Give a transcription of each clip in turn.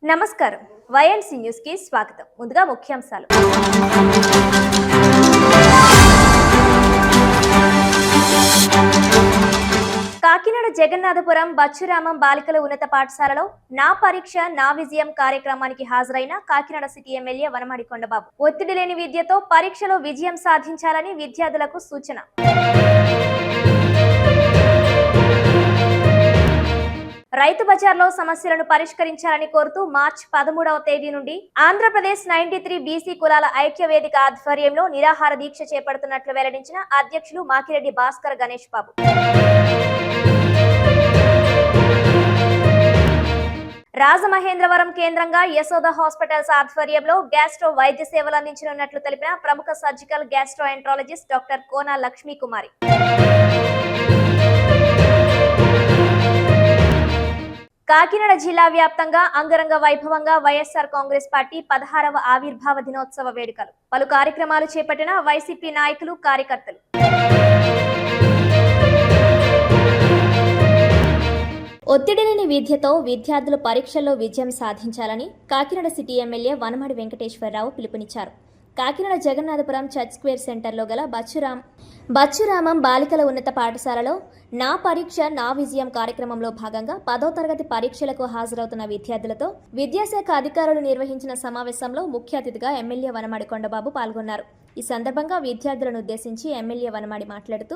నమస్కారం YNC news కి స్వాగతం. ముందుగా ముఖ్యాంశాలు. కాకినాడ జగన్నాథపురం బచ్చురామం బాలికల ఉన్నత పాఠశాలలో నా పరీక్ష నా విజయం కార్యక్రమానికి హాజరైన కాకినాడ సిటీ ఎమ్మెల్యే వనమాడి కొండబాబు ఒత్తిడి లేని విద్యతో పరీక్షలో విజయం సాధించాలని విద్యార్థులకు సూచన. రైతు బజార్లో సమస్యలను పరిష్కరించాలని కోరుతూ మార్చి 13వ తేదీ నుండి ఆంధ్రప్రదేశ్ 93 బీసీ కులాల ఐక్య వేదిక ఆధ్వర్యంలో నిరాహార దీక్ష చేపడుతున్నట్లు వెల్లడించిన అధ్యక్షులు మాకిరెడ్డి భాస్కర్ గణేష్ బాబు. రాజమహేంద్రవరం కేంద్రంగా యశోద హాస్పిటల్స్ ఆధ్వర్యంలో గ్యాస్ట్రో వైద్య సేవలు అందించనున్నట్లు తెలిపిన ప్రముఖ సర్జికల్ గ్యాస్ట్రో ఎంట్రాలజిస్ట్ డాక్టర్ కోన లక్ష్మీ కుమారి. కాకినాడ జిల్లా వ్యాప్తంగా అంగరంగ వైభవంగా వైఎస్ఆర్ కాంగ్రెస్ పార్టీ 16వ ఆవిర్భావ దినోత్సవ వేడుకలు. పలు కార్యక్రమాలు చేపట్టిన వైసీపీ నాయకులు, కార్యకర్తలు. ఒత్తిడి లేని విద్యతో విద్యార్థులు పరీక్షల్లో విజయం సాధించాలని కాకినాడ సిటీ ఎమ్మెల్యే వనమాడి వెంకటేశ్వరరావు పిలుపునిచ్చారు. కాకినాడ జగన్నాథపురం చర్చ్ స్క్వేర్ సెంటర్లో గల బచ్చురామం బాలికల ఉన్నత పాఠశాలలో నా పరీక్ష నా విజయం కార్యక్రమంలో భాగంగా 10వ తరగతి పరీక్షలకు హాజరవుతున్న విద్యార్థులతో విద్యాశాఖ అధికారులు నిర్వహించిన సమావేశంలో ముఖ్య అతిథిగా ఎమ్మెల్యే వనమాడి కొండబాబు పాల్గొన్నారు. ఈ సందర్భంగా విద్యార్థులను ఉద్దేశించి ఎమ్మెల్యే వనమాడి మాట్లాడుతూ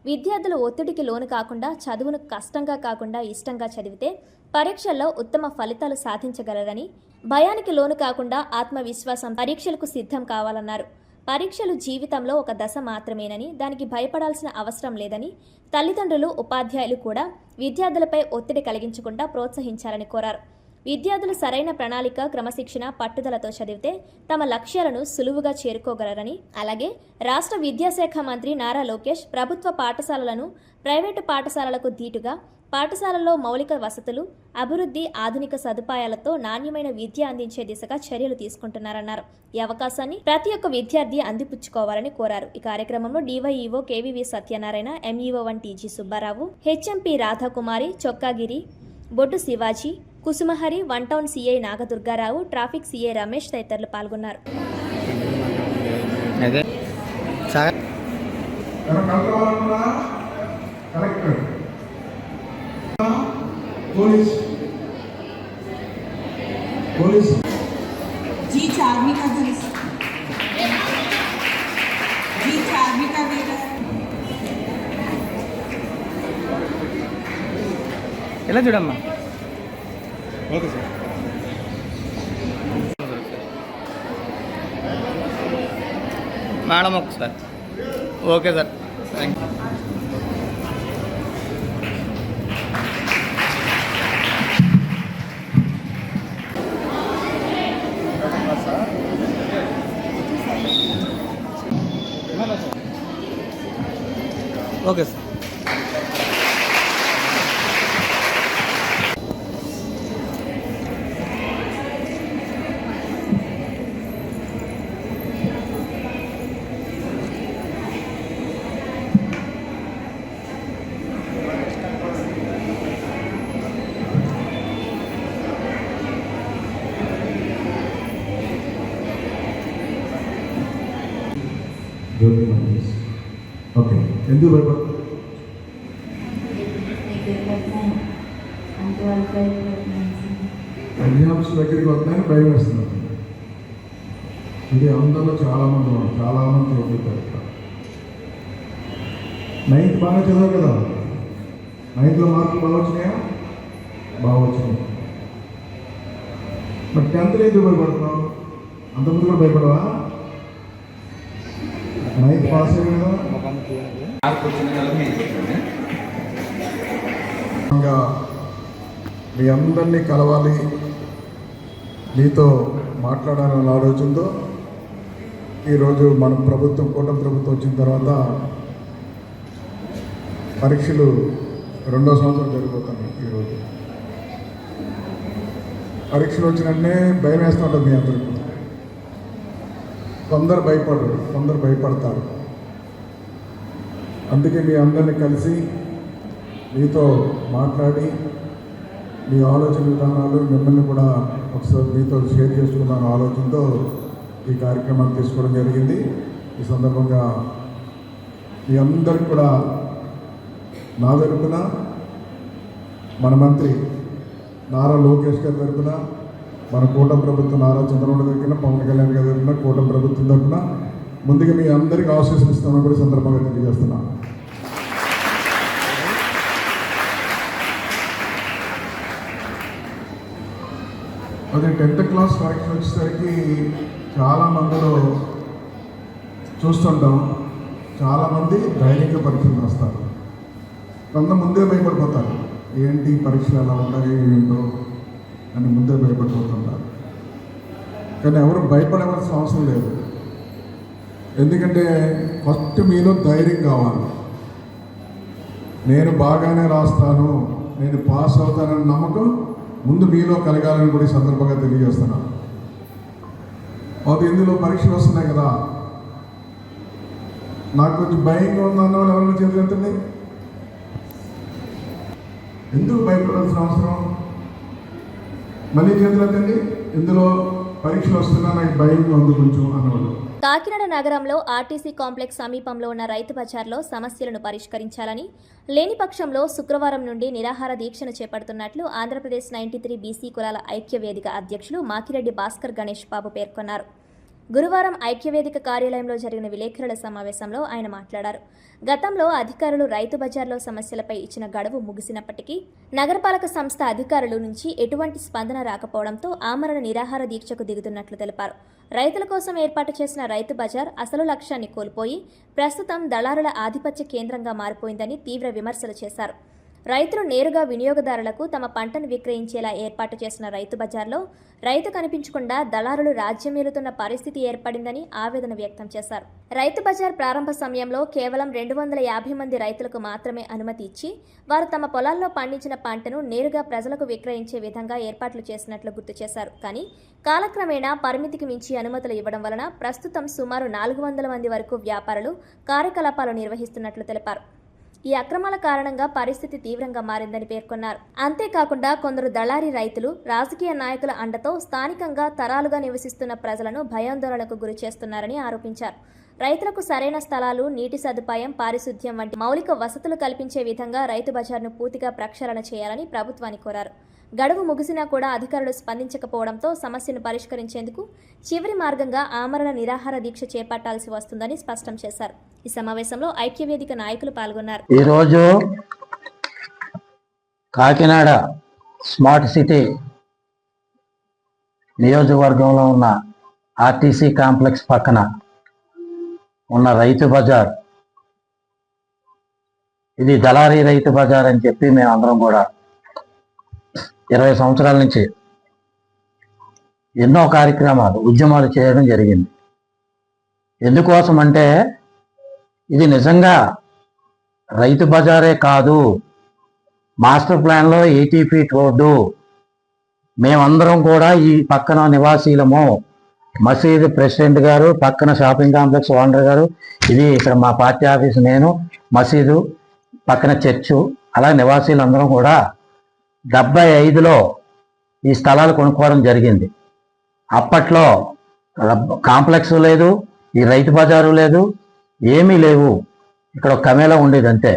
విద్యార్థులు ఒత్తిడికి లోను కాకుండా చదువును కష్టంగా కాకుండా ఇష్టంగా చదివితే పరీక్షల్లో ఉత్తమ ఫలితాలు సాధించగలరని, భయానికి లోను కాకుండా ఆత్మవిశ్వాసం పరీక్షలకు సిద్ధం కావాలన్నారు. పరీక్షలు జీవితంలో ఒక దశ మాత్రమేనని, దానికి భయపడాల్సిన అవసరం లేదని, తల్లిదండ్రులు, ఉపాధ్యాయులు కూడా విద్యార్థులపై ఒత్తిడి కలిగించకుండా ప్రోత్సహించాలని కోరారు. విద్యార్థులు సరైన ప్రణాళిక, క్రమశిక్షణ, పట్టుదలతో చదివితే తమ లక్ష్యాలను సులువుగా చేరుకోగలరని, అలాగే రాష్ట్ర విద్యాశాఖ మంత్రి నారా లోకేష్ ప్రభుత్వ పాఠశాలలను ప్రైవేటు పాఠశాలలకు ధీటుగా పాఠశాలల్లో మౌలిక వసతులు, అభివృద్ధి, ఆధునిక సదుపాయాలతో నాణ్యమైన విద్య అందించే దిశగా చర్యలు తీసుకుంటున్నారన్నారు. ఈ అవకాశాన్ని ప్రతి ఒక్క విద్యార్థి అందిపుచ్చుకోవాలని కోరారు. ఈ కార్యక్రమంలో DyEO KVV Satyanarayana, MEO one TG Subbarao, HMP Radhakumari, Chokkagiri, Boddu Shivaji, Kusumahari, 1 town CI Nagadurgarao, traffic CI Ramesh తదితరులు పాల్గొన్నారు. ఎలా చూడమ్మా. Okay sir. మేడం ఒకసారి. Okay sir, thank you. Okay sir. Okay, ఎందుకు భయపడతారు? ఎగ్జామ్స్ దగ్గరికి వస్తాయని భయం వేస్తున్నారు. ఇది అందరిలో చాలామంది చదువుతారు. 9th బాగా చదివారు కదా, 9thలో మార్కులు బాగా వచ్చినాయా? బాగా వచ్చినాయి. మరి 10th ఎందుకు భయపడుతున్నావు? అంతకుముందు కూడా భయపడవా? 9th పాస్ అయ్యి కదా. మీ అందరినీ కలవాలి, మీతో మాట్లాడాలన్న ఆలోచనతో ఈరోజు మన కూటమి ప్రభుత్వం వచ్చిన తర్వాత పరీక్షలు 2వ సంవత్సరం జరిగిపోతున్నాయి. ఈరోజు పరీక్షలు వచ్చినట్టే భయం వేస్తుంటుంది మీ అందరికీ. కొందరు భయపడరు, కొందరు భయపడతారు. అందుకే మీ అందరినీ కలిసి మీతో మాట్లాడి మీ ఆలోచన విధానాలు మిమ్మల్ని కూడా ఒకసారి మీతో షేర్ చేసుకున్నాను ఆలోచనతో ఈ కార్యక్రమాన్ని తీసుకోవడం జరిగింది. ఈ సందర్భంగా మీ అందరికి కూడా నా తరపున, మన మంత్రి నారా లోకేష్ గారి తరపున, మన కూటమి ప్రభుత్వం నారా చంద్రబాబు తరపున, పవన్ కళ్యాణ్ గారి తరపున, కూటమి ప్రభుత్వం తరపున ముందుగా మీ అందరికీ ఆశీస్సులు ఇస్తామని కూడా సందర్భంగా తెలియజేస్తున్నాను. అదే 10th క్లాస్ పరీక్ష వచ్చేసరికి చాలా మందిలో చూస్తుంటాం, చాలామంది ధైర్యంగా పరీక్షలు రాస్తారు. కొంత ముందే భయపడిపోతారు, ఏంటి పరీక్షలు ఎలా ఉంటాయి ఏంటో అని ముందే భయపడిపోతుంటారు. కానీ ఎవరు భయపడవలసిన అవసరం లేదు. ఎందుకంటే ఫస్ట్ మీలో ధైర్యం కావాలి. నేను బాగానే రాస్తాను, నేను పాస్ అవుతానని నమ్మకం ముందు మీలో కలగాలని కూడా ఈ సందర్భంగా తెలియజేస్తున్నాను. అది ఇందులో పరీక్షలు వస్తున్నాయి కదా, నాకు కొంచెం భయంగా ఉందన్న వాళ్ళు ఎవరైనా చేతులు ఎత్తండి. ఎందుకు భయపడాల్సిన అవసరం? మళ్ళీ చేతులు ఎత్తండి. ఇందులో పరీక్షలు వస్తున్నా నాకు భయంగా ఉంది కొంచెం అన్నవాళ్ళు. కాకినాడ నగరంలో ఆర్టీసీ కాంప్లెక్స్ సమీపంలో ఉన్న రైతు బజార్లో సమస్యలను పరిష్కరించాలని, లేని పక్షంలో శుక్రవారం నుండి నిరాహార దీక్షను చేపడుతున్నట్లు ఆంధ్రప్రదేశ్ 93 బీసీ కులాల ఐక్యవేదిక అధ్యక్షులు మాకిరెడ్డి భాస్కర్ గణేష్ బాబు పేర్కొన్నారు. గురువారం ఐక్యవేదిక కార్యాలయంలో జరిగిన విలేకరుల సమావేశంలో ఆయన మాట్లాడారు. గతంలో అధికారులు రైతు బజార్లో సమస్యలపై ఇచ్చిన గడువు ముగిసినప్పటికీ నగరపాలక సంస్థ అధికారుల నుంచి ఎటువంటి స్పందన రాకపోవడంతో ఆమరణ నిరాహార దీక్షకు దిగుతున్నట్లు తెలిపారు. రైతుల కోసం ఏర్పాటు చేసిన రైతు బజార్ అసలు లక్ష్యాన్ని కోల్పోయి ప్రస్తుతం దళారుల ఆధిపత్య కేంద్రంగా మారిపోయిందని తీవ్ర విమర్శలు చేశారు. రైతులు నేరుగా వినియోగదారులకు తమ పంటను విక్రయించేలా ఏర్పాటు చేసిన రైతు బజార్లో రైతు కనిపించకుండా దళారులు రాజ్యమేలుతున్న పరిస్థితి ఏర్పడిందని ఆవేదన వ్యక్తం చేశారు. రైతు బజార్ ప్రారంభ సమయంలో కేవలం 250 మంది రైతులకు మాత్రమే అనుమతి ఇచ్చి వారు తమ పొలాల్లో పండించిన పంటను నేరుగా ప్రజలకు విక్రయించే విధంగా ఏర్పాట్లు చేసినట్లు గుర్తు చేశారు. కానీ కాలక్రమేణా పరిమితికి మించి అనుమతులు ఇవ్వడం వలన ప్రస్తుతం సుమారు 400 మంది వరకు వ్యాపారులు కార్యకలాపాలు నిర్వహిస్తున్నట్లు తెలిపారు. ఈ అక్రమాల కారణంగా పరిస్థితి తీవ్రంగా మారిందని పేర్కొన్నారు. అంతేకాకుండా కొందరు దళారీ రైతులు రాజకీయ నాయకుల అండతో స్థానికంగా తరాలుగా నివసిస్తున్న ప్రజలను భయాందోళనకు గురి చేస్తున్నారని ఆరోపించారు. రైతులకు సరైన స్థలాలు, నీటి సదుపాయం, పారిశుద్ధ్యం వంటి మౌలిక వసతులు కల్పించే విధంగా రైతు బజార్ను పూర్తిగా ప్రక్షాళన చేయాలని ప్రభుత్వాన్ని కోరారు. గడువు ముగిసినా కూడా అధికారులు స్పందించకపోవడంతో సమస్యను పరిష్కరించేందుకు చివరి మార్గంగా ఆమరణ నిరాహార దీక్ష చేపట్టాల్సి వస్తుందని స్పష్టం చేశారు. ఈ సమావేశంలో ఐక్యవేదిక నాయకులు పాల్గొన్నారు. ఈరోజు కాకినాడ స్మార్ట్ సిటీ నియోజకవర్గంలో ఉన్న ఆర్టీసీ కాంప్లెక్స్ పక్కన ఉన్న రైతు బజార్, ఇది దళారీ రైతు బజార్ అని చెప్పి మేమందరం కూడా 20 సంవత్సరాల నుంచి ఎన్నో కార్యక్రమాలు, ఉద్యమాలు చేయడం జరిగింది. ఎందుకోసం అంటే ఇది నిజంగా రైతు బజారే కాదు, మాస్టర్ ప్లాన్లో 80 ఫీట్ రోడ్డు, మేమందరం కూడా ఈ పక్కన నివాసీలము, మసీదు ప్రెసిడెంట్ గారు, పక్కన షాపింగ్ కాంప్లెక్స్ ఓనర్ గారు, ఇది ఇక్కడ మా పార్టీ ఆఫీస్, నేను, మసీదు పక్కన చర్చు, అలా నివాసీలందరం కూడా 75లో ఈ స్థలాలు కొనుక్కోవడం జరిగింది. అప్పట్లో కాంప్లెక్స్ లేదు, ఈ రైతు బజారు లేదు, ఏమీ లేవు, ఇక్కడ ఒక కమేలా ఉండేది అంతే.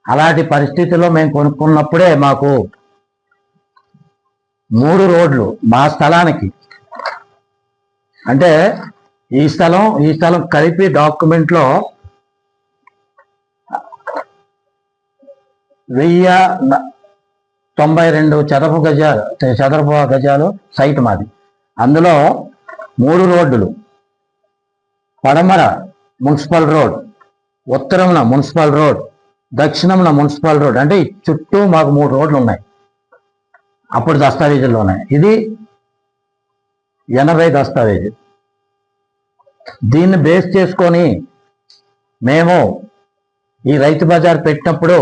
అలాంటి పరిస్థితుల్లో మేము కొనుక్కున్నప్పుడే మాకు 3 రోడ్లు మా స్థలానికి, అంటే ఈ స్థలం కలిపి డాక్యుమెంట్లో 1092 చదరపు గజాలు సైట్ మాది. అందులో 3 రోడ్లు, పడమర మున్సిపల్ రోడ్, ఉత్తరమున మున్సిపల్ రోడ్, దక్షిణమున మున్సిపల్ రోడ్, అంటే చుట్టూ మాకు 3 రోడ్లు ఉన్నాయి. అప్పుడు దస్తావేజుల్లో ఉన్నాయి. ఇది 80 దస్తావేజు. దీన్ని బేస్ చేసుకొని మేము ఈ రైతు బజార్ పెట్టినప్పుడు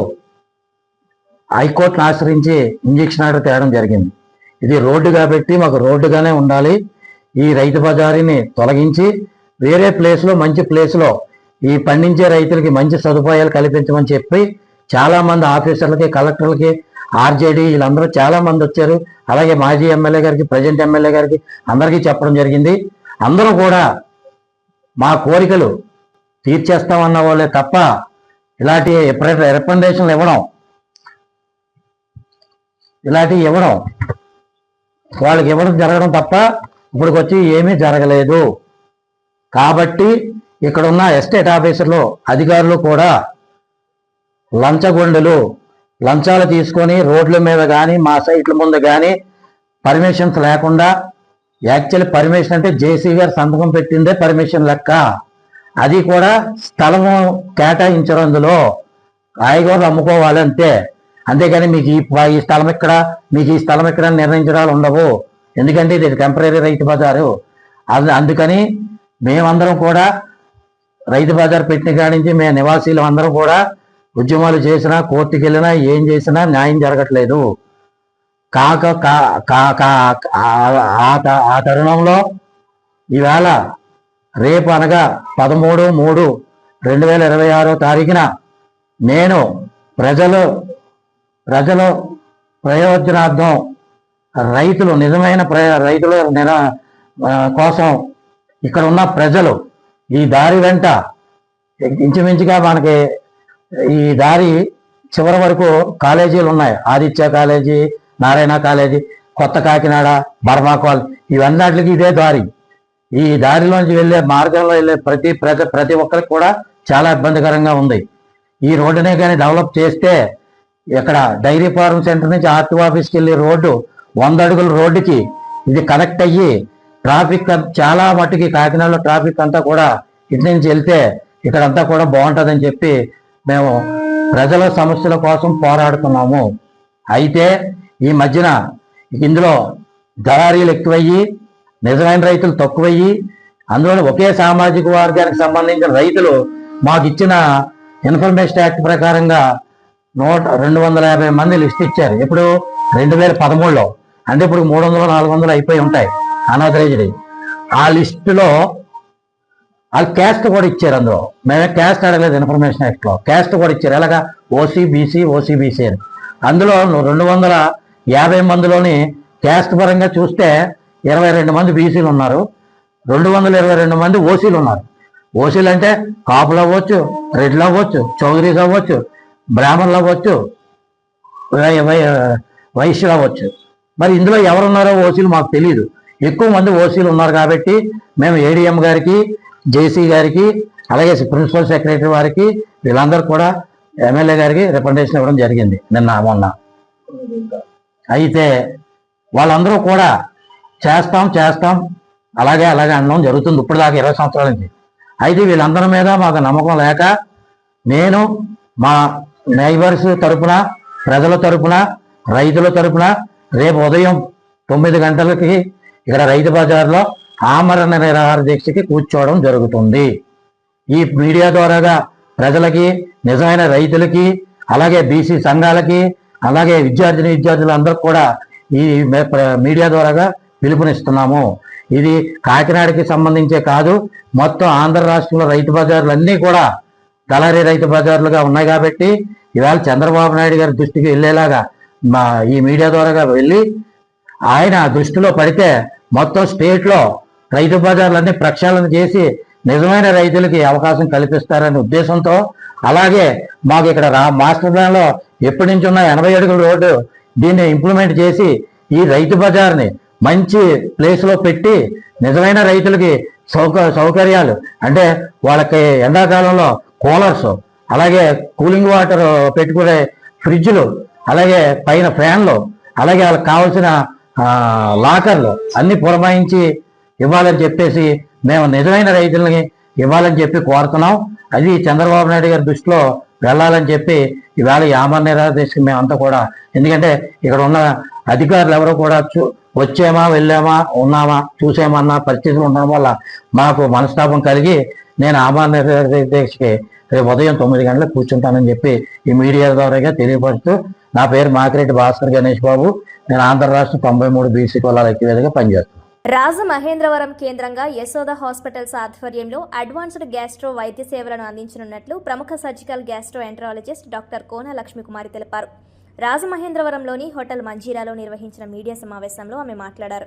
హైకోర్టును ఆశ్రయించి ఇంజక్షన్ ఆర్డర్ తేవడం జరిగింది. ఇది రోడ్డు కాబట్టి మాకు రోడ్డుగానే ఉండాలి, ఈ రైతు బజారీని తొలగించి వేరే ప్లేస్లో, మంచి ప్లేస్లో ఈ పండించే రైతులకి మంచి సదుపాయాలు కల్పించమని చెప్పి చాలామంది ఆఫీసర్లకి, కలెక్టర్లకి ఆర్జేడీ వీళ్ళందరూ చాలా మంది వచ్చారు. అలాగే మాజీ ఎమ్మెల్యే గారికి, ప్రజెంట్ ఎమ్మెల్యే గారికి అందరికీ చెప్పడం జరిగింది. అందరూ కూడా మా కోరికలు తీర్చేస్తామన్న వాళ్ళే తప్ప ఇలాంటి రికమెండేషన్లు ఇవ్వడం వాళ్ళకి ఇవ్వడం జరగడం తప్ప ఇప్పటికొచ్చి ఏమీ జరగలేదు. కాబట్టి ఇక్కడ ఉన్న ఎస్టేట్ ఆఫీసర్లు, అధికారులు కూడా లంచాలు తీసుకొని రోడ్ల మీద కానీ మా సైట్ల ముందు కానీ పర్మిషన్స్ లేకుండా, యాక్చువల్లీ పర్మిషన్ అంటే జేసీ గారు సంతకం పెట్టిందే పర్మిషన్ లెక్క. అది కూడా స్థలము కేటాయించరు, అందులో కాయగూరలు అమ్ముకోవాలి అంతే. అంతేగాని మీకు ఈ స్థలం ఎక్కడ, మీకు ఈ స్థలం ఎక్కడ నిర్ణయించడాలు ఉండవు. ఎందుకంటే ఇది టెంపరీ రైతు బజారు. అందుకని మేమందరం కూడా రైతు బజార్ పెట్టిన కాడి నుంచి మేము నివాసీలు అందరం కూడా ఉద్యమాలు చేసినా, కోర్టుకి వెళ్ళినా, ఏం చేసినా న్యాయం జరగట్లేదు. ఆ తరుణంలో ఈవేళ రేపు అనగా 13/3/2026 నేను ప్రజలు ప్రయోజనార్థం రైతులు నిజమైన రైతుల కోసం ఇక్కడ ఉన్న ప్రజలు ఈ దారి వెంట ఇంచుమించుగా మనకి ఈ దారి చివరి వరకు కాలేజీలు ఉన్నాయి. ఆదిత్య కాలేజీ, నారాయణ కాలేజీ, కొత్త కాకినాడ, బర్మా కాల్, ఇవన్నిటికి ఇదే దారి. ఈ దారిలోంచి వెళ్ళే మార్గంలో వెళ్ళే ప్రతి ఒక్కరికి కూడా చాలా ఇబ్బందికరంగా ఉంది. ఈ రోడ్డునే కానీ డెవలప్ చేస్తే ఇక్కడ డైరీ ఫార్మ్ సెంటర్ నుంచి ఆర్టీఓ ఆఫీస్కి వెళ్ళే రోడ్డు 100 అడుగుల రోడ్డుకి ఇది కనెక్ట్ అయ్యి ట్రాఫిక్ చాలా మట్టుకి కాకినాడలో ట్రాఫిక్ అంతా కూడా ఇటు నుంచి వెళ్తే ఇక్కడంతా కూడా బాగుంటుందని చెప్పి మేము ప్రజల సమస్యల కోసం పోరాడుతున్నాము. అయితే ఈ మధ్యన ఇందులో దళారీలు ఎక్కువయ్యి నిజమైన రైతులు తక్కువయ్యి, అందులో ఒకే సామాజిక వర్గానికి సంబంధించిన రైతులు మాకు ఇచ్చిన ఇన్ఫర్మేషన్ యాక్ట్ ప్రకారంగా 250 మంది లిస్ట్ ఇచ్చారు. ఇప్పుడు 2013లో, అంటే ఇప్పుడు 300-400 అయిపోయి ఉంటాయి అనాథరైజ్డ్. ఆ లిస్టులో వాళ్ళు క్యాస్ట్ కూడా ఇచ్చారు. అందులో మేమే క్యాస్ట్ అడగలేదు, ఇన్ఫర్మేషన్ యాక్ట్లో క్యాస్ట్ కూడా ఇచ్చారు. ఎలాగా ఓసీబీసీ అని. అందులో 250 మందిలోని క్యాస్ట్ పరంగా చూస్తే 22 మంది బీసీలు ఉన్నారు, 222 మంది ఓసీలు ఉన్నారు. ఓసీలు అంటే కాపులు అవ్వచ్చు, రెడ్లు అవ్వచ్చు, చౌదరీస్ అవ్వచ్చు, బ్రాహ్మణులు అవ్వచ్చు, వైశ్యులు అవ్వచ్చు. మరి ఇందులో ఎవరున్నారో ఓసీలు మాకు తెలియదు. ఎక్కువ మంది ఓసీలు ఉన్నారు కాబట్టి మేము ఏడీఎం గారికి, జేసీ గారికి, అలాగే ప్రిన్సిపల్ సెక్రటరీ వారికి, వీళ్ళందరూ కూడా ఎమ్మెల్యే గారికి రికమెండేషన్ ఇవ్వడం జరిగింది మొన్న. అయితే వాళ్ళందరూ కూడా చేస్తాం అలాగే అనడం జరుగుతుంది ఇప్పుడు దాకా 20 సంవత్సరాల నుంచి. అయితే వీళ్ళందరి మీద మాకు నమ్మకం లేక నేను మా నైబర్స్ తరపున, ప్రజల తరపున, రైతుల తరపున రేపు ఉదయం 9 గంటలకి ఇక్కడ రైతు బజార్లో ఆమరణ నిరాహార దీక్షకి కూర్చోవడం జరుగుతుంది. ఈ మీడియా ద్వారాగా ప్రజలకి, నిజమైన రైతులకి, అలాగే బీసీ సంఘాలకి, అలాగే విద్యార్థులందరూ కూడా ఈ మీడియా ద్వారాగా పిలుపునిస్తున్నాము. ఇది కాకినాడకి సంబంధించే కాదు, మొత్తం ఆంధ్ర రాష్ట్రంలో రైతు బజార్లు అన్నీ కూడా దళారీ రైతు బజార్లుగా ఉన్నాయి. కాబట్టి ఇవాళ చంద్రబాబు నాయుడు గారి దృష్టికి వెళ్ళేలాగా ఈ మీడియా ద్వారాగా వెళ్ళి ఆయన దృష్టిలో పడితే మొత్తం స్టేట్లో రైతు బజార్లన్నీ ప్రక్షాళన చేసి నిజమైన రైతులకి అవకాశం కల్పిస్తారనే ఉద్దేశంతో, అలాగే మాకు ఇక్కడ మాస్టర్ ప్లాన్లో ఎప్పటి నుంచి ఉన్న 80 అడుగుల రోడ్డు దీన్ని ఇంప్లిమెంట్ చేసి ఈ రైతు బజార్ని మంచి ప్లేస్లో పెట్టి నిజమైన రైతులకి సౌకర్యాలు అంటే వాళ్ళకి ఎండాకాలంలో కూలర్స్, అలాగే కూలింగ్ వాటర్ పెట్టుకునే ఫ్రిడ్జ్లు, అలాగే పైన ఫ్యాన్లు, అలాగే వాళ్ళకి కావాల్సిన లాకర్లు అన్ని పురమాయించి ఇవ్వాలని చెప్పేసి మేము నిజమైన రైతులని ఇవ్వాలని చెప్పి కోరుతున్నాం. అది చంద్రబాబు నాయుడు గారి దృష్టిలో వెళ్ళాలని చెప్పి ఇవాళ ఆమరణ నిరాహార దీక్షకి మేమంతా కూడా, ఎందుకంటే ఇక్కడ ఉన్న అధికారులు ఎవరో కూడా వచ్చామా, వెళ్ళామా, ఉన్నామా, చూసామన్న పరిస్థితులు ఉండడం వల్ల మాకు మనస్తాపం కలిగి నేను ఆమరణ నిరాహార దీక్షకి రేపు ఉదయం 9 గంటలకు కూర్చుంటానని చెప్పి ఈ మీడియా ద్వారాగా తెలియపరుస్తూ, నా పేరు మాకిరెడ్డి భాస్కర్ గణేష్ బాబు, నేను ఆంధ్ర రాష్ట్ర 93 బీసీ కులాల ఐక్యవేదికగా పనిచేస్తున్నాను. రాజమహేంద్రవరం కేంద్రంగా యశోద హాస్పిటల్స్ ఆధ్వర్యంలో అడ్వాన్స్డ్ గ్యాస్ట్రో వైద్య సేవలను అందించనున్నట్లు ప్రముఖ సర్జికల్ గ్యాస్ట్రో ఎంట్రాలజిస్ట్ డాక్టర్ కోన లక్ష్మీకుమారి తెలిపారు. రాజమహేంద్రవరంలోని హోటల్ మంజీరాలో నిర్వహించిన మీడియా సమావేశంలో ఆమె మాట్లాడారు.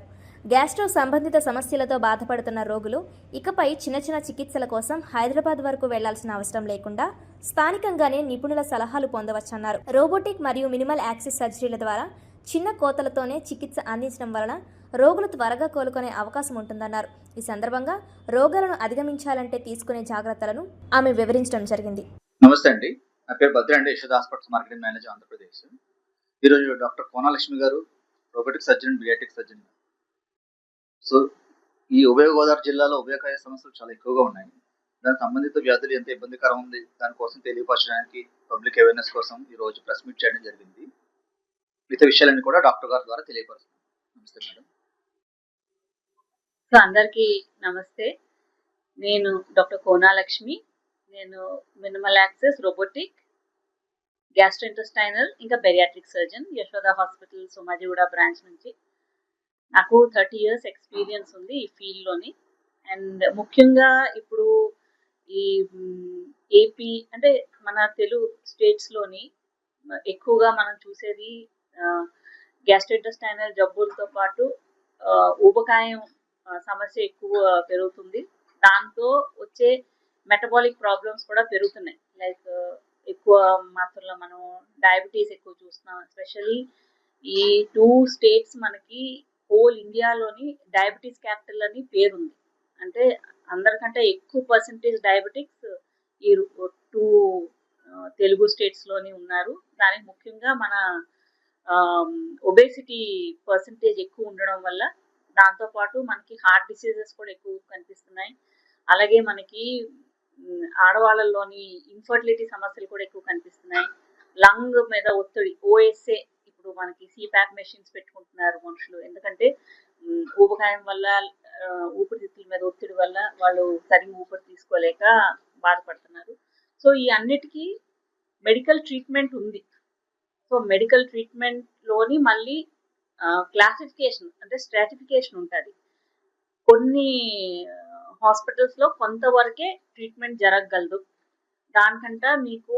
గ్యాస్ట్రో సంబంధిత సమస్యలతో బాధపడుతున్న రోగులు ఇకపై చిన్న చిన్న చికిత్సల కోసం హైదరాబాద్ వరకు వెళ్లాల్సిన అవసరం లేకుండా స్థానికంగానే నిపుణుల సలహాలు పొందవచ్చన్నారు. రోబోటిక్ మరియు మినిమల్ యాక్సెస్ సర్జరీల ద్వారా చిన్న కోతలతోనే చికిత్స అందించడం వలన రోగులు త్వరగా కోలుకునే అవకాశం ఉంటుందన్నారు. ఈ సందర్భంగా రోగాలను అధిగమించాలంటే తీసుకునే జాగ్రత్తలను ఆమె వివరించడం జరిగింది. నమస్తే అండి, నా పేరు భద్ర అండి, Yashoda hospitals marketing manager Andhra Pradesh. ఈరోజు డాక్టర్ కోనాలక్ష్మి గారు రోబోటిక్ సర్జన్, బియాటిక్ సర్జన్. సో ఈ ఉభయ గోదావరి జిల్లాలో ఉభయకాయ సమస్యలు చాలా ఎక్కువగా ఉన్నాయి. దానికి సంబంధిత వ్యాధులు ఎంత ఇబ్బందికరం ఉంది దానికోసం తెలియపరచడానికి, పబ్లిక్ అవేర్నెస్ కోసం ఈ రోజు ప్రెస్ మీట్ చేయడం జరిగింది. మిగతా విషయాలన్నీ కూడా డాక్టర్ గారి ద్వారా తెలియపరుస్తున్నాం. నమస్తే మేడం. సో అందరికీ నమస్తే. నేను డాక్టర్ కోనాలక్ష్మి. నేను మినిమల్ యాక్సెస్, రోబోటిక్, గ్యాస్ట్రోఇంటెస్టైనల్ ఇంకా bariatric surgeon, Yashoda hospital Somajiguda branch నుంచి. నాకు 30 years ఎక్స్పీరియన్స్ ఉంది ఈ ఫీల్డ్లోని. అండ్ ముఖ్యంగా ఇప్పుడు ఈ ఏపీ అంటే మన తెలుగు స్టేట్స్లోని ఎక్కువగా మనం చూసేది గ్యాస్ట్రోఇంటెస్టైనల్ జబ్బులతో పాటు ఊబకాయం సమస్య ఎక్కువ పెరుగుతుంది. దాంతో వచ్చే మెటబాలిక్ ప్రాబ్లమ్స్ కూడా పెరుగుతున్నాయి. లైక్ ఎక్కువ మాత్రంలో మనం డయాబెటీస్ ఎక్కువ చూస్తున్నాం. ఎస్పెషల్లీ ఈ 2 states మనకి హోల్ ఇండియాలోని డయాబెటీస్ క్యాపిటల్ అని పేరుంది. అంటే అందరికంటే ఎక్కువ పర్సెంటేజ్ డయాబెటిక్స్ ఈ 2 తెలుగు స్టేట్స్లోని ఉన్నారు. దానికి ముఖ్యంగా మన ఒబేసిటీ పర్సెంటేజ్ ఎక్కువ ఉండడం వల్ల, దాంతోపాటు మనకి హార్ట్ డిసీజెస్ కూడా ఎక్కువ కనిపిస్తున్నాయి. అలాగే మనకి ఆడవాళ్ళలోని ఇన్ఫర్టిలిటీ సమస్యలు కూడా ఎక్కువ కనిపిస్తున్నాయి. లంగ్ మీద ఒత్తిడి, ఓఎస్ఏ, ఇప్పుడు మనకి సిపాప్ మెషిన్స్ పెట్టుకుంటున్నారు మనుషులు. ఎందుకంటే ఊబకాయం వల్ల, ఊపిరితిత్తుల మీద ఒత్తిడి వల్ల వాళ్ళు సరిగ్గా ఊపిరి తీసుకోలేక బాధపడుతున్నారు. సో ఈ అన్నిటికీ మెడికల్ ట్రీట్మెంట్ ఉంది. సో మెడికల్ ట్రీట్మెంట్లోని మళ్ళీ క్లాసిఫికేషన్ అంటే స్ట్రాటిఫికేషన్ ఉంటుంది. కొన్ని హాస్పిటల్స్లో కొంతవరకే ట్రీట్మెంట్ జరగగలదు. దానికంటే మీకు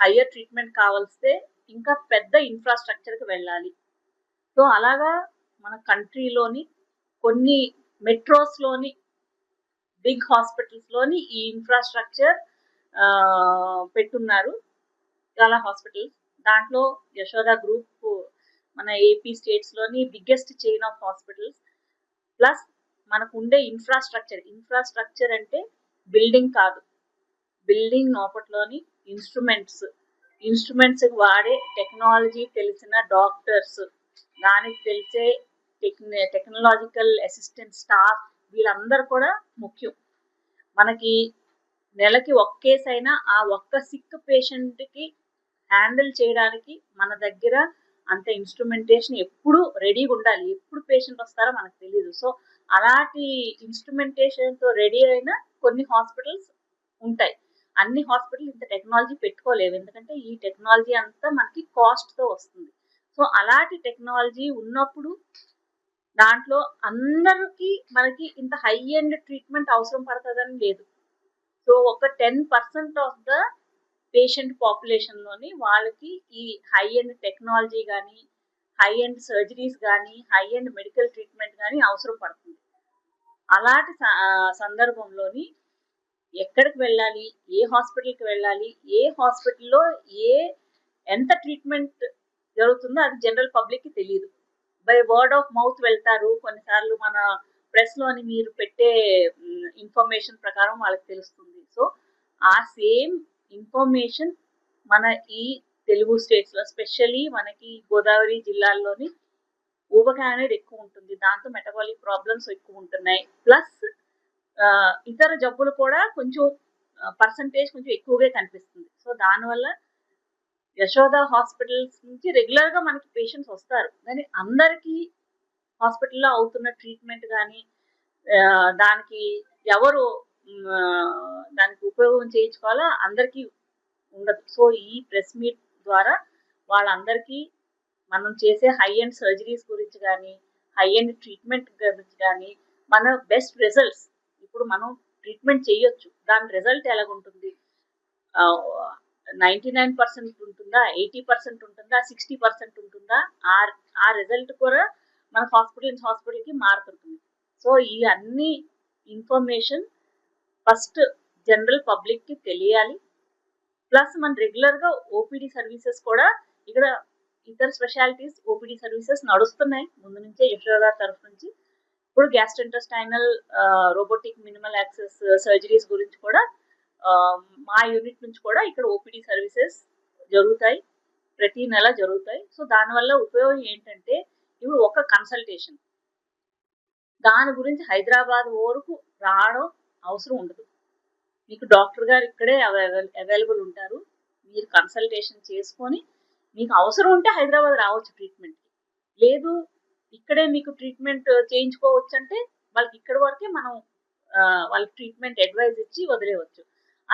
హయ్యర్ ట్రీట్మెంట్ కావాల్స్తే ఇంకా పెద్ద ఇన్ఫ్రాస్ట్రక్చర్కి వెళ్ళాలి. సో అలాగా మన కంట్రీలోని కొన్ని మెట్రోస్లోని బిగ్ హాస్పిటల్స్లోని ఈ ఇన్ఫ్రాస్ట్రక్చర్ పెట్టున్నారు చాలా హాస్పిటల్స్. దాంట్లో యశోద గ్రూప్ మన ఏపీ స్టేట్స్లోని biggest chain of hospitals. Plus మనకు ఉండే ఇన్ఫ్రాస్ట్రక్చర్ అంటే బిల్డింగ్ కాదు, బిల్డింగ్ లోపట్లోని ఇన్స్ట్రుమెంట్స్ వాడే టెక్నాలజీ తెలిసిన డాక్టర్స్, దానికి తెలిసే టెక్నాలజికల్ అసిస్టెంట్ స్టాఫ్, వీళ్ళందరూ కూడా ముఖ్యం. మనకి నెలకి ఒక్క కేసు అయినా ఆ ఒక్క సిక్ పేషెంట్కి హ్యాండిల్ చేయడానికి మన దగ్గర అంత ఇన్స్ట్రుమెంటేషన్ ఎప్పుడు రెడీగా ఉండాలి. ఎప్పుడు పేషెంట్ వస్తారో మనకు తెలియదు. సో అలాంటి ఇన్స్ట్రుమెంటేషన్తో రెడీ అయిన కొన్ని హాస్పిటల్స్ ఉంటాయి. అన్ని హాస్పిటల్ ఇంత టెక్నాలజీ పెట్టుకోలేవు, ఎందుకంటే ఈ టెక్నాలజీ అంతా మనకి కాస్ట్తో వస్తుంది. సో అలాంటి టెక్నాలజీ ఉన్నప్పుడు దాంట్లో అందరికీ మనకి ఇంత హై ఎండ్ ట్రీట్మెంట్ అవసరం పడుతుందని లేదు. సో ఒక 10% ఆఫ్ ద పేషెంట్ పాపులేషన్లోని వాళ్ళకి ఈ హై ఎండ్ టెక్నాలజీ కానీ, హై ఎండ్ సర్జరీస్ కానీ, హై ఎండ్ మెడికల్ ట్రీట్మెంట్ కానీ అవసరం పడుతుంది. అలాంటి సందర్భంలోని ఎక్కడికి వెళ్ళాలి, ఏ హాస్పిటల్కి వెళ్ళాలి, ఏ హాస్పిటల్లో ఎంత ట్రీట్మెంట్ జరుగుతుందో అది జనరల్ పబ్లిక్కి తెలియదు. బై వర్డ్ ఆఫ్ మౌత్ వెళ్తారు. కొన్నిసార్లు మన ప్రెస్లోని మీరు పెట్టే ఇన్ఫర్మేషన్ ప్రకారం వాళ్ళకి తెలుస్తుంది. సో ఆ సేమ్ ఇన్ఫర్మేషన్ మన ఈ తెలుగు స్టేట్స్లో, ఎస్పెషల్లీ మనకి గోదావరి జిల్లాల్లోని ఊబకాయం అనేది ఎక్కువ ఉంటుంది. దాంతో మెటబాలిక్ ప్రాబ్లమ్స్ ఎక్కువ ఉంటున్నాయి. ప్లస్ ఇతర జబ్బులు కూడా కొంచెం పర్సంటేజ్ కొంచెం ఎక్కువగా కనిపిస్తుంది. సో దానివల్ల యశోద హాస్పిటల్స్ నుంచి రెగ్యులర్గా మనకి పేషెంట్స్ వస్తారు, కానీ అందరికీ హాస్పిటల్లో అవుతున్న ట్రీట్మెంట్ కానీ దానికి ఎవరు దానికి ఉపయోగం చేయించుకోవాలో అందరికీ ఉండదు. సో ఈ ప్రెస్ మీట్ ద్వారా వాళ్ళందరికీ మనం చేసే హై ఎండ్ సర్జరీస్ గురించి కానీ, హై ఎండ్ ట్రీట్మెంట్ గురించి కానీ, మన బెస్ట్ రిజల్ట్స్, ఇప్పుడు మనం ట్రీట్మెంట్ చేయొచ్చు, దాని రిజల్ట్ ఎలాగుంటుంది, 99% ఉంటుందా, 80% ఉంటుందా, 60% ఉంటుందా, ఆ రిజల్ట్ కూడా మన హాస్పిటల్కి మారుతుంటుంది. సో ఈ అన్ని ఇన్ఫర్మేషన్ ఫస్ట్ జనరల్ పబ్లిక్కి తెలియాలి. ప్లస్ మన రెగ్యులర్గా ఓపీడీ సర్వీసెస్ కూడా ఇక్కడ ఇతర స్పెషాలిటీస్ ఓపీడీ సర్వీసెస్ నడుస్తున్నాయి ముందు నుంచే యశోద తరఫు నుంచి. ఇప్పుడు gastrointestinal robotic minimal access surgeries గురించి కూడా మా యూనిట్ నుంచి కూడా ఇక్కడ ఓపీడీ సర్వీసెస్ జరుగుతాయి, ప్రతి నెల జరుగుతాయి. సో దానివల్ల ఉపయోగం ఏంటంటే ఇప్పుడు ఒక కన్సల్టేషన్ దాని గురించి హైదరాబాద్ వరకు రావడం అవసరం ఉండదు. మీకు డాక్టర్ గారు ఇక్కడే అవైలబుల్ ఉంటారు. మీరు కన్సల్టేషన్ చేసుకొని మీకు అవసరం ఉంటే హైదరాబాద్ రావచ్చు ట్రీట్మెంట్కి, లేదు ఇక్కడే మీకు ట్రీట్మెంట్ చేయించుకోవచ్చు అంటే వాళ్ళకి ఇక్కడ వరకే మనం వాళ్ళకి ట్రీట్మెంట్ అడ్వైజ్ ఇచ్చి వదిలేయవచ్చు.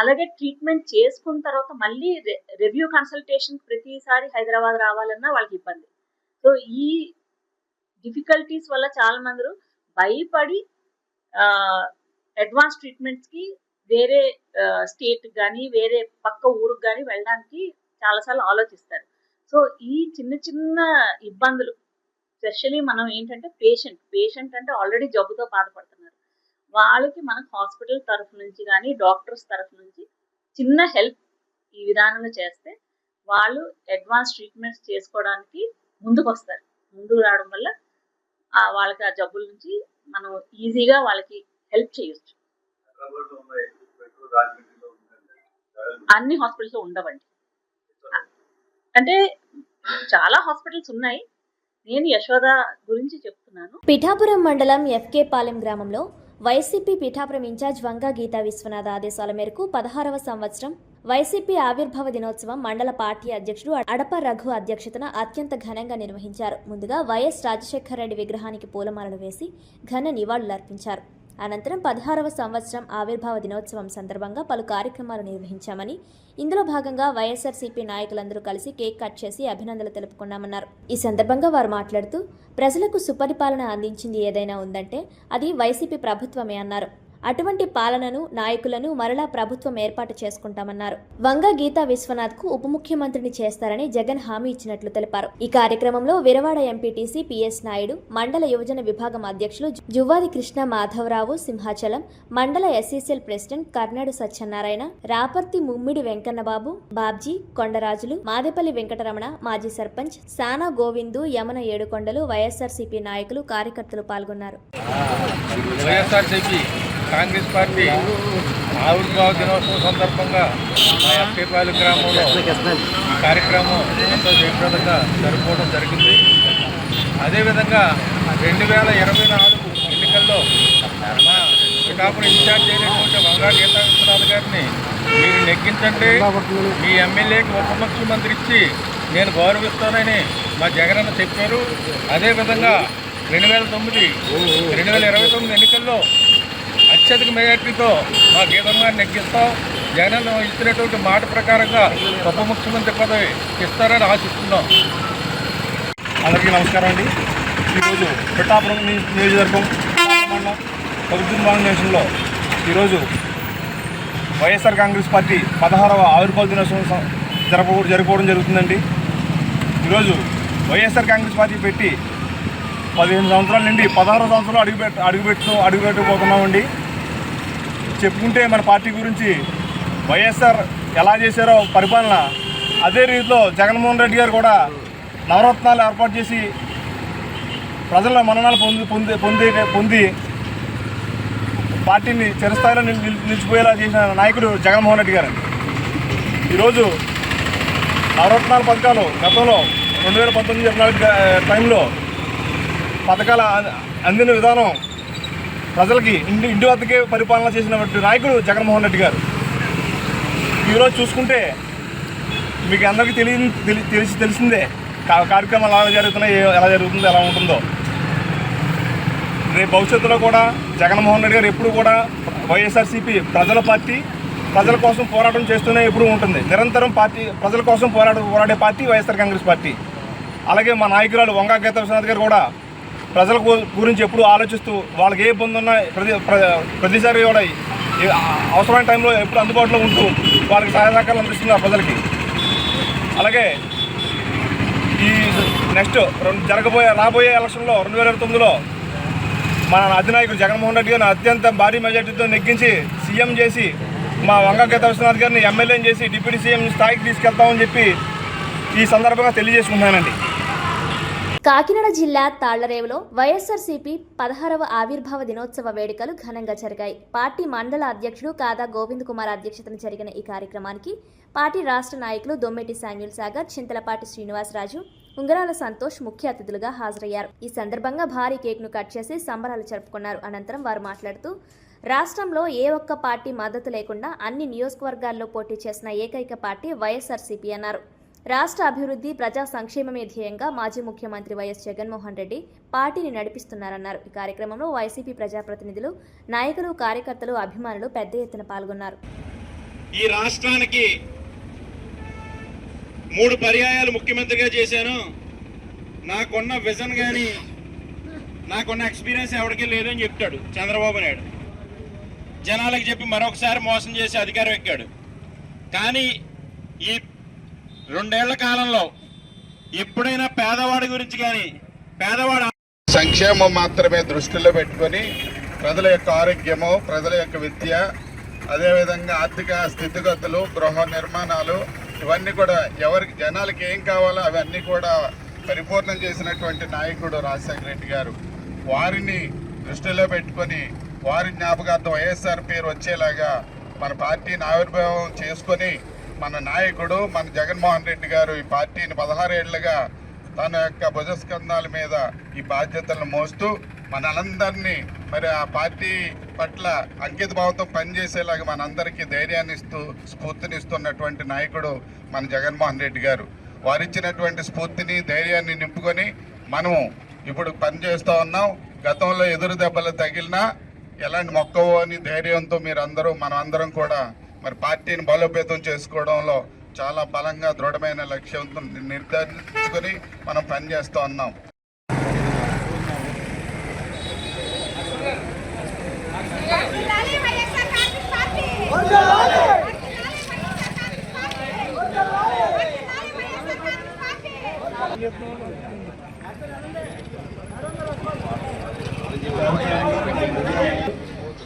అలాగే ట్రీట్మెంట్ చేసుకున్న తర్వాత మళ్ళీ రివ్యూ కన్సల్టేషన్ ప్రతిసారి హైదరాబాద్ రావాలన్నా వాళ్ళకి ఇబ్బంది. సో ఈ డిఫికల్టీస్ వల్ల చాలా మంది భయపడి అడ్వాన్స్ ట్రీట్మెంట్స్కి వేరే స్టేట్ కానీ వేరే పక్క ఊరికి కానీ వెళ్ళడానికి చాలాసార్లు ఆలోచిస్తారు. సో ఈ చిన్న చిన్న ఇబ్బందులు స్పెషలీ మనం ఏంటంటే పేషెంట్ అంటే ఆల్రెడీ జబ్బుతో బాధపడుతున్నారు, వాళ్ళకి మనకు హాస్పిటల్ తరఫు నుంచి కానీ డాక్టర్స్ తరఫు నుంచి చిన్న హెల్ప్ ఈ విధానంగా చేస్తే వాళ్ళు అడ్వాన్స్ ట్రీట్మెంట్స్ చేసుకోవడానికి ముందుకు వస్తారు. ముందుకు రావడం వల్ల వాళ్ళకి ఆ జబ్బుల నుంచి మనం ఈజీగా వాళ్ళకి హెల్ప్ చేయొచ్చు. అన్ని హాస్పిటల్స్ ఉండవండి, అంటే చాలా హాస్పిటల్స్ ఉన్నాయి. నేను యశోద గురించి చెప్తున్నాను. పిఠాపురం మండలం ఎఫ్కే పాలెం గ్రామంలో వైసీపీ పిఠాపురం ఇన్ఛార్జ్ వంగా గీతా విశ్వనాథ్ ఆదేశాల మేరకు 16వ సంవత్సరం వైసీపీ ఆవిర్భావ దినోత్సవం మండల పార్టీ అధ్యక్షుడు అడప రఘు అధ్యక్షతన అత్యంత ఘనంగా నిర్వహించారు. ముందుగా వైఎస్ రాజశేఖర రెడ్డి విగ్రహానికి పూలమాలలు వేసి ఘన నివాళులర్పించారు. అనంతరం 16వ సంవత్సరం ఆవిర్భావ దినోత్సవం సందర్భంగా పలు కార్యక్రమాలు నిర్వహించామని, ఇందులో భాగంగా వైఎస్ఆర్సీపీ నాయకులందరూ కలిసి కేక్ కట్ చేసి అభినందనలు తెలుపుకున్నామన్నారు. ఈ సందర్భంగా వారు మాట్లాడుతూ ప్రజలకు సుపరిపాలన అందించింది ఏదైనా ఉందంటే అది వైసీపీ ప్రభుత్వమే అన్నారు. అటువంటి పాలనను నాయకులను మరలా ప్రభుత్వం ఏర్పాటు చేసుకుంటామన్నారు. వంగా గీతా విశ్వనాథ్ కు ఉప ముఖ్యమంత్రిని చేస్తారని జగన్ హామీ ఇచ్చినట్లు తెలిపారు. ఈ కార్యక్రమంలో విరవాడ ఎంపీటీసీ పిఎస్ నాయుడు, మండల యువజన విభాగం అధ్యక్షులు జువ్వాది కృష్ణ మాధవరావు సింహాచలం, మండల ఎస్ఈసీఎల్ ప్రెసిడెంట్ కర్నాడు సత్యనారాయణ, రాపర్తి ముమ్మిడి వెంకన్నబాబు, బాబ్జీ, కొండరాజులు, మాదేపల్లి వెంకటరమణ, మాజీ సర్పంచ్ సానా గోవిందు, యమన ఏడుకొండలు, వైఎస్ఆర్సీపీ నాయకులు, కార్యకర్తలు పాల్గొన్నారు. కాంగ్రెస్ పార్టీ ఆవిర్భావ దినోత్సవం సందర్భంగా మా ఎఫ్కేపాలెం గ్రామంలో ఈ కార్యక్రమం ఎంతో జయప్రదంగా జరుపుకోవడం జరిగింది. అదేవిధంగా 2024 ఎన్నికల్లో మా పిఠాపురం ఇన్ఛార్జ్ అయినటువంటి వంగా గీతా విశ్వనాథ్ గారిని మీరు నెగ్గించండి, మీ ఎమ్మెల్యేకి ఉప ముఖ్యమంత్రి ఇచ్చి నేను గౌరవిస్తానని మా జగనన్న చెప్పారు. అదేవిధంగా 2029 ఎన్నికల్లో అత్యధిక మెజార్టీతో మా గీతం గారిని నెగ్గిస్తాం. జగన్ ఇచ్చినటువంటి మాట ప్రకారంగా ఉప ముఖ్యమంత్రి పదవి ఇస్తారని ఆశిస్తున్నాం. అందరికీ నమస్కారం అండి. ఈరోజు పిఠాపురం నియోజకవర్గం మండలం ప్రభుత్వ నేషన్లో ఈరోజు వైఎస్ఆర్ కాంగ్రెస్ పార్టీ 16వ ఆవిర్భావ దినోత్సవం జరుపుకోవడం జరుగుతుందండి. ఈరోజు వైఎస్ఆర్ కాంగ్రెస్ పార్టీ పెట్టి 15 సంవత్సరాల నుండి 16వ సంవత్సరంలో అడుగుపెట్టబోతున్నామండి. చెప్పుకుంటే మన పార్టీ గురించి వైఎస్ఆర్ ఎలా చేశారో పరిపాలన, అదే రీతిలో జగన్మోహన్ రెడ్డి గారు కూడా నవరత్నాలు ఏర్పాటు చేసి ప్రజల మన్ననలు పొంది పార్టీని చిరస్థాయిలో నిలిచిపోయేలా చేసిన నాయకుడు జగన్మోహన్ రెడ్డి గారు. ఈరోజు నవరత్నాల పథకాలు గతంలో 2019 టైంలో పథకాల అందిన విధానం ప్రజలకి ఇంటి వద్దకే పరిపాలన చేసినటువంటి నాయకుడు జగన్మోహన్ రెడ్డి గారు. ఈరోజు చూసుకుంటే మీకు అందరికీ తెలిసిందే కార్యక్రమాలు ఎలా జరుగుతున్నాయి, ఎలా జరుగుతుందో, ఎలా ఉంటుందో. రేపు భవిష్యత్తులో కూడా జగన్మోహన్ రెడ్డి గారు ఎప్పుడు కూడా వైఎస్ఆర్సీపీ ప్రజల పార్టీ, ప్రజల కోసం పోరాటం చేస్తూనే ఎప్పుడూ ఉంటుంది. నిరంతరం ప్రజల కోసం పోరాడే పార్టీ వైఎస్ఆర్ కాంగ్రెస్ పార్టీ. అలాగే మా నాయకురాలు వంగా గీతా విశ్వనాథ్ గారు కూడా ప్రజల గురించి ఎప్పుడు ఆలోచిస్తూ వాళ్ళకి ఏ ఇబ్బంది ఉన్నా ప్రతిసారి కూడా అవసరమైన టైంలో ఎప్పుడు అందుబాటులో ఉంటూ వాళ్ళకి సహాయ సహకారాలు అందిస్తున్నారు ప్రజలకి. అలాగే ఈ నెక్స్ట్ రాబోయే ఎలక్షన్లో 2029లో మన అధినాయకుడు జగన్మోహన్ రెడ్డి గారిని అత్యంత భారీ మెజార్టీతో నెగ్గించి సీఎం చేసి మా వంగగీత విశ్వనాథ్ గారిని ఎమ్మెల్యేని చేసి డిప్యూటీ సీఎం స్థాయికి తీసుకెళ్తామని చెప్పి ఈ సందర్భంగా తెలియజేసుకుంటున్నానండి. కాకినాడ జిల్లా తాళ్లరేవులో వైఎస్ఆర్సీపీ 16వ ఆవిర్భావ దినోత్సవ వేడుకలు ఘనంగా జరిగాయి. పార్టీ మండల అధ్యక్షుడు కాదా గోవింద్ కుమార్ అధ్యక్షతన జరిగిన ఈ కార్యక్రమానికి పార్టీ రాష్ట్ర నాయకులు దొమ్మెటి శామ్యూల్ సాగర్, చింతలపాటి శ్రీనివాసరాజు, ఉంగరాల సంతోష్ ముఖ్య అతిథులుగా హాజరయ్యారు. ఈ సందర్భంగా భారీ కేక్ను కట్ చేసి సంబరాలు జరుపుకున్నారు. అనంతరం వారు మాట్లాడుతూ రాష్ట్రంలో ఏ ఒక్క పార్టీ మద్దతు లేకుండా అన్ని నియోజకవర్గాల్లో పోటీ చేసిన ఏకైక పార్టీ వైఎస్ఆర్సీపీ అన్నారు. రాష్ట్ర అభివృద్ధి, ప్రజా సంక్షేమమే ధ్యేయంగా మాజీ ముఖ్యమంత్రి వైఎస్ జగన్మోహన్ రెడ్డి పార్టీని నడిపిస్తున్నారన్నారు. ఈ కార్యక్రమంలో వైసీపీ ప్రజాప్రతినిధులు, నాయకులు, కార్యకర్తలు, అభిమానులు పెద్ద ఎత్తున పాల్గొన్నారు. ఈ రాష్ట్రానికి 3 పర్యాయాలు ముఖ్యమంత్రిగా చేశాను. నాకున్న విజన్ కానీ నాకున్న ఎక్స్పీరియన్స్ ఎవరికి లేదని చెప్తాడు చంద్రబాబు నాయుడు. జనాలకు చెప్పి మరొకసారి మోసం చేసి అధికారం ఎక్కాడు. కానీ ఈ 2 ఏళ్ల కాలంలో ఎప్పుడైనా పేదవాడి గురించి కానీ పేదవాడు సంక్షేమం మాత్రమే దృష్టిలో పెట్టుకొని ప్రజల యొక్క ఆరోగ్యము, ప్రజల యొక్క విద్య, అదేవిధంగా ఆర్థిక స్థితిగతులు, గృహ నిర్మాణాలు, ఇవన్నీ కూడా జనాలకి ఏం కావాలో అవన్నీ కూడా పరిపూర్ణం చేసినటువంటి నాయకుడు రాజశేఖర రెడ్డి గారు. వారిని దృష్టిలో పెట్టుకొని వారి జ్ఞాపకార్థం వైఎస్ఆర్ పేరు వచ్చేలాగా మన పార్టీని ఆవిర్భావం చేసుకొని మన నాయకుడు మన జగన్మోహన్ రెడ్డి గారు ఈ పార్టీని 16 ఏళ్లుగా తన యొక్క భుజస్కంధాల మీద ఈ బాధ్యతలను మోస్తూ మనందరినీ మరి ఆ పార్టీ పట్ల అంకిత భావంతో పనిచేసేలాగా మనందరికీ ధైర్యాన్ని ఇస్తూ స్ఫూర్తినిస్తున్నటువంటి నాయకుడు మన జగన్మోహన్ రెడ్డి గారు. వారిచ్చినటువంటి స్ఫూర్తిని, ధైర్యాన్ని నింపుకొని మనము ఇప్పుడు పనిచేస్తూ ఉన్నాం. గతంలో ఎదురు దెబ్బలు తగిలినా ఎలాంటి మొక్కవో అని ధైర్యంతో మనం అందరం కూడా మరి పార్టీని బలోపేతం చేసుకోవడంలో చాలా బలంగా దృఢమైన లక్ష్యంతో నిర్ధారించుకొని మనం పనిచేస్తూ ఉన్నాం.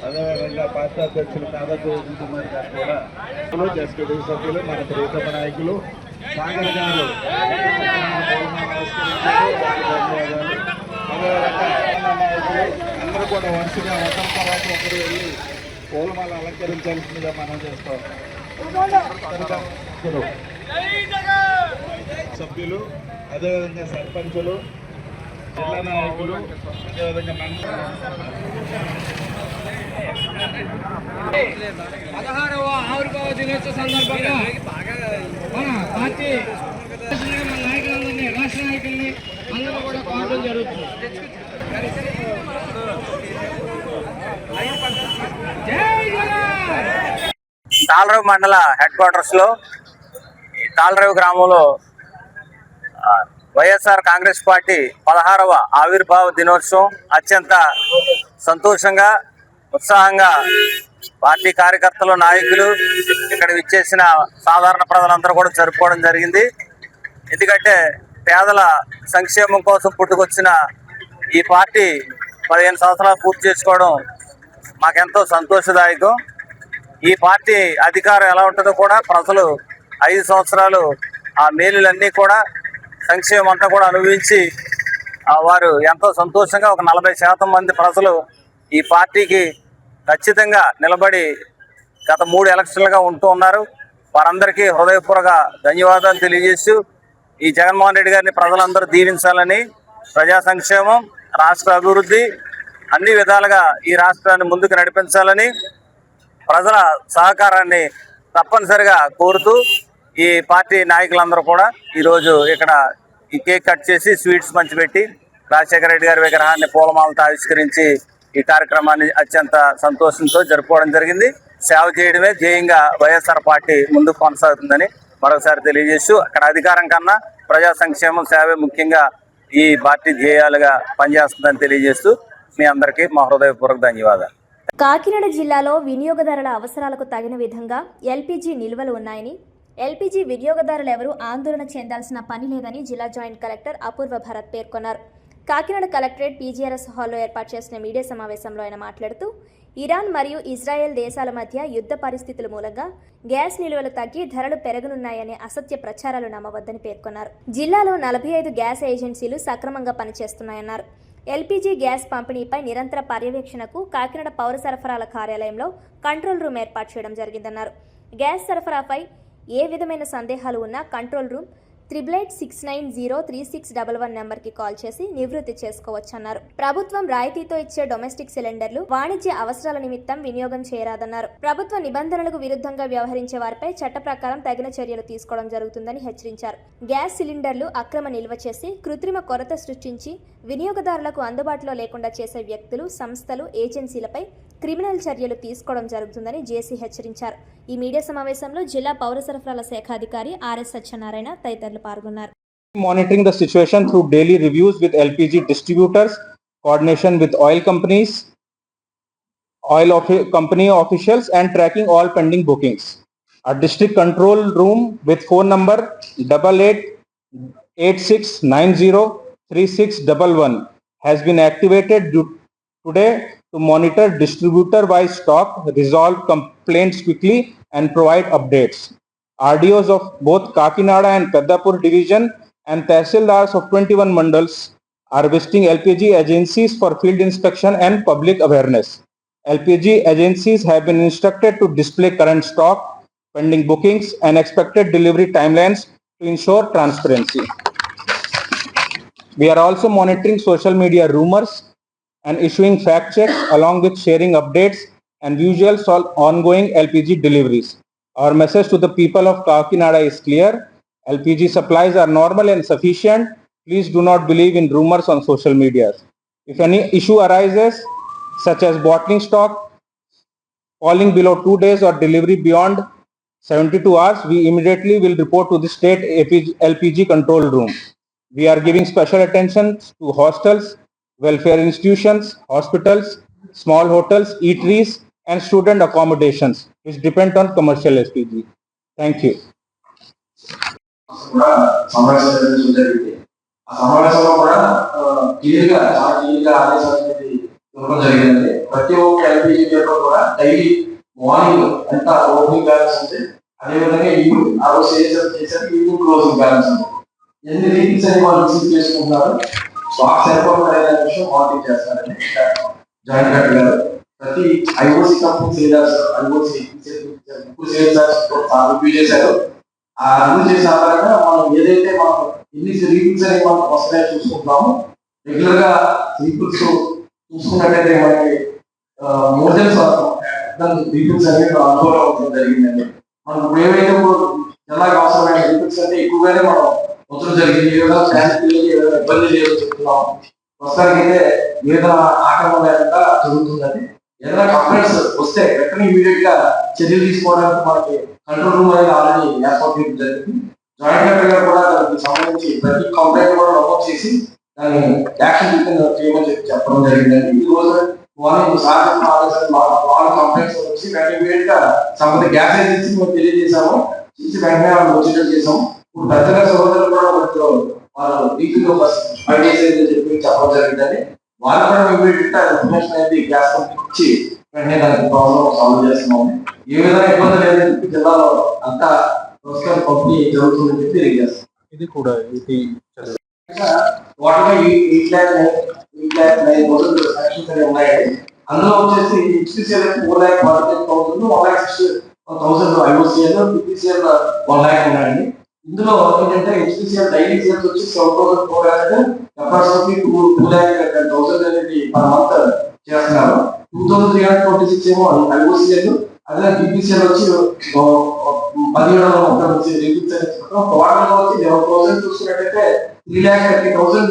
అదేవిధంగా పార్టీ అధ్యక్షులు కాదా గోవింద్ కుమార్ గారు కూడా ఎస్పీడీ సభ్యులు, మన ప్రియతమ నాయకులు సాగర్ గారు అందరూ కూడా వరుసగా ఒకరి తర్వాత ఒకరు వెళ్ళి పూలమాల అలంకరించాల్సిందిగా మనం చేస్తాం. సభ్యులు, అదేవిధంగా సర్పంచులు, జిల్లా నాయకులు, అదేవిధంగా 16వ ఆవిర్భావ దినోత్సవ సందర్భంగా మన పార్టీ మన నాయకులందరినీ, రాష్ట్ర నాయకుల్ని అందరూ కూడా కోరడం జరుగుతుంది. తాళ్లరేవు మండల హెడ్ క్వార్టర్స్ లో తాళ్లరేవు గ్రామంలో వైఎస్ఆర్ కాంగ్రెస్ పార్టీ 16వ ఆవిర్భావ దినోత్సవం అత్యంత సంతోషంగా, ఉత్సాహంగా పార్టీ కార్యకర్తలు, నాయకులు, ఇక్కడ విచ్చేసిన సాధారణ ప్రజలందరూ కూడా జరుపుకోవడం జరిగింది. ఎందుకంటే పేదల సంక్షేమం కోసం పుట్టుకొచ్చిన ఈ పార్టీ 15 సంవత్సరాలు పూర్తి చేసుకోవడం మాకెంతో సంతోషదాయకం. ఈ పార్టీ అధికారం ఎలా ఉంటుందో కూడా ప్రజలు 5 సంవత్సరాలు ఆ మేలులన్నీ కూడా సంక్షేమం అంతా కూడా అనుభవించి వారు ఎంతో సంతోషంగా ఒక 40% మంది ప్రజలు ఈ పార్టీకి ఖచ్చితంగా నిలబడి గత 3 ఎలక్షన్లుగా ఉంటూ ఉన్నారు. వారందరికీ హృదయపూర్వక ధన్యవాదాలు తెలియజేస్తూ ఈ జగన్మోహన్ రెడ్డి గారిని ప్రజలందరూ దీవించాలని, ప్రజా సంక్షేమం, రాష్ట్ర అభివృద్ధి అన్ని విధాలుగా ఈ రాష్ట్రాన్ని ముందుకు నడిపించాలని ప్రజల సహకారాన్ని తప్పనిసరిగా కోరుతూ ఈ పార్టీ నాయకులందరూ కూడా ఈరోజు ఇక్కడ ఈ కేక్ కట్ చేసి స్వీట్స్ పంచిపెట్టి రాజశేఖర రెడ్డి గారి విగ్రహాన్ని పూలమాలతో ఆవిష్కరించి ఈ కార్యక్రమాన్ని అత్యంత సంతోషంతో జరుపుకోవడం జరిగింది. సేవ చేయడమే ధ్యేయంగా వైఎస్ఆర్ పార్టీ ముందుకు కొనసాగుతుందని మరొకసారి తెలియజేస్తూ అక్కడ అధికారం కన్నా ప్రజా సంక్షేమం, సేవే ముఖ్యంగా ఈ పార్టీ ధ్యేయాలుగా పనిచేస్తుందని తెలియజేస్తూ మీ అందరికీ మా హృదయపూర్వక ధన్యవాదాలు. కాకినాడ జిల్లాలో వినియోగదారుల అవసరాలకు తగిన విధంగా ఎల్పీజీ నిల్వలు ఉన్నాయని, ఎల్పీజీ వినియోగదారులు ఎవరూ ఆందోళన చెందాల్సిన పని లేదని జిల్లా జాయింట్ కలెక్టర్ అపూర్వ భరత్ పేర్కొన్నారు. కాకినాడ కలెక్టరేట్ పీజీఆర్ఎస్ హాల్లో ఏర్పాటు చేసిన మీడియా సమావేశంలో ఆయన మాట్లాడుతూ, ఇరాన్ మరియు ఇజ్రాయెల్ దేశాల మధ్య యుద్ధ పరిస్థితుల మూలంగా గ్యాస్ నిల్వలు తగ్గి ధరలు పెరగనున్నాయనే అసత్య ప్రచారాలు నమ్మవద్దని పేర్కొన్నారు. జిల్లాలో 45 గ్యాస్ ఏజెన్సీలు సక్రమంగా పనిచేస్తున్నాయన్నారు. ఎల్పీజీ గ్యాస్ పంపిణీపై నిరంతర పర్యవేక్షణకు కాకినాడ పౌర సరఫరాల కార్యాలయంలో కంట్రోల్ రూమ్ ఏర్పాటు చేయడం జరిగిందన్నారు. గ్యాస్ సరఫరాపై ఏ విధమైన సందేహాలు ఉన్నా కంట్రోల్ రూమ్ 8869036111 నెంబర్కి కాల్ చేసి నివృత్తి చేసుకోవచ్చన్నారు. ప్రభుత్వం రాయితీతో ఇచ్చే డొమెస్టిక్ సిలిండర్లు వాణిజ్య అవసరాల నిమిత్తం వినియోగం చేయరాదన్నారు. ప్రభుత్వ నిబంధనలకు విరుద్ధంగా వ్యవహరించే వారిపై చట్ట ప్రకారం తగిన చర్యలు తీసుకోవడం జరుగుతుందని హెచ్చరించారు. గ్యాస్ సిలిండర్లు అక్రమ నిల్వ చేసి కృత్రిమ కొరత సృష్టించి వినియోగదారులకు అందుబాటులో లేకుండా చేసే వ్యక్తులు, సంస్థలు, ఏజెన్సీలపై క్రిమినల్ చర్యలు తీసుకోవడం జరుగుతుందని జేసీ హెచ్చరించారు. ఈ మీడియా సమావేశంలో జిల్లా పౌర సరఫరాల శాఖ అధికారి ఆర్ఎస్ సత్యనారాయణ తదితరులు పాల్గొన్నారు. Monitoring the situation through daily reviews with LPG distributors, coordination with oil companies, company officials, and tracking all pending bookings. Our district control room with phone number 8886903611 has been activated today to monitor distributor-wise stock, resolve complaints quickly, and provide updates. RDOs of both Kakinada and Peddapur division and Tehsildars of 21 mandals are visiting LPG agencies for field inspection and public awareness. LPG agencies have been instructed to display current stock, pending bookings, and expected delivery timelines to ensure transparency. We are also monitoring social media rumors and issuing fact checks along with sharing updates and visuals on ongoing LPG deliveries. Our message to the people of Kakinada is clear. LPG supplies are normal and sufficient. Please do not believe in rumors on social media. If any issue arises, such as bottling stock falling below 2 days or delivery beyond 72 hours, we immediately will report to the state LPG control room. We are giving special attention to hostels, welfare institutions, hospitals, small hotels, eateries, and student accommodations which depend on commercial LPG. Thank you. సమావేశం జరిగింది. ఆ సమావేశంలో కూడా క్లియర్గా ఆదేశాలు ఇవ్వడం జరిగిందండి. ప్రతి ఒక్క ఎల్పీజీ డీలర్ కూడా డైలీ మార్నింగ్ ఎంత ఓపెనింగ్ బ్యాలెన్స్ ఉంది, అదేవిధంగా ఈవినింగ్ ఆ రోజు చేశారు ఈవినింగ్ క్లోజింగ్ బ్యాలెన్స్ ఉంది, ఎన్ని రీడింగ్స్ అని వాళ్ళు రిసీవ్ చేసుకుంటున్నారు, స్టాక్ సరిపోతుంది అనే విషయం మానిటర్ చేస్తారండి జాయింట్ కలెక్టర్ గారు. ప్రతి ఐఓసి కంపెనీ సేల్స్ రివ్యూ చేశారు. ఆ రివ్యూ చేసిన ఆధారంగా మనం ఏదైతే మనం ఎన్ని రీడింగ్స్ అనేవి మనం వస్తాయో చూసుకుంటున్నాము. రెగ్యులర్ గా రీడింగ్స్ చూసుకున్నట్టయితే మనకి మోర్ దెన్ రీడింగ్స్ అనేవి అనుభవం అవడం జరిగిందండి. మనం ఇప్పుడు ఏవైతే జిల్లాకు అవసరమైన రీడింగ్స్ అంటే ఎక్కువగానే మనం అవసరం జరిగింది. ఏదైనా ఇబ్బంది లేదు చెప్తున్నాం. ప్రస్తుతానికైతే ఏదైనా ఆటంకం లేకుండా జరుగుతుందండి. ఏదైనా కంప్లైంట్స్ వస్తే వెంటనే ఇమీడియట్ గా చర్యలు తీసుకోవడానికి మనకి కంట్రోల్ రూమ్ అనేది ఆల్రెడీ ఏర్పాటు చేయడం జరిగింది. జాయింట్ కలెక్టర్ గారు కూడా దానికి సంబంధించి ప్రతి కంప్లైంట్ కూడా నమోదు చేసి దాన్ని యాక్షన్ చేయమని చెప్పడం జరిగిందండి. ఈ రోజు మార్నింగ్ సాయంత్రం వాళ్ళ కంప్లైంట్స్ వచ్చి వెంటనే ఇమీడియట్ గా సంబంధిత గ్యాస్ ఏజెన్సీ మేము తెలియజేసాము, చేసి వెంటనే వాళ్ళు వచ్చేటట్టు చేసాము. ఇప్పుడు పెద్దగా సోదరులు కూడా వాళ్ళు వీక్లో చెప్పి చెప్పడం జరిగిందండి. వాళ్ళు కూడా ఇమీడియట్ గా ఇన్ఫర్మేషన్ అనేది గ్యాస్ కంపెనీ ఇచ్చి వెంటనే దానికి ప్రాబ్లం సాల్వ్ చేస్తున్నాము. ఏ విధంగా ఇబ్బంది లేదని చెప్పి జిల్లాలో అంతా ప్రస్తుతం పంపిణీ జరుగుతుందని చెప్పి తెలియజేస్తాం. ఇది కూడా ఉన్నాయండి. అందులో వచ్చేసి హెచ్పిసిఎల్ 4,45,000, 1,60,000 ఐఓసిఎల్, పిపిసిఎల్ 1 lakh ఉన్నాయండి. ఇందులో ఏంటంటే హెచ్పిసిఎల్ డైలీ సేల్స్ వచ్చి 7,400, అప్రాక్సిమేట్లీ 2,10,000 అనేది పర్ మంత్ చేస్తున్నారు. 2,326 ఏమో ఐఓసిఎల్, అదే పిపిసిఎల్ వచ్చి 1,730 రీడింగ్స్ అని చెప్తాం. టోటల్ వచ్చి 11,000 చూసుకున్నట్టయితే 3,30,000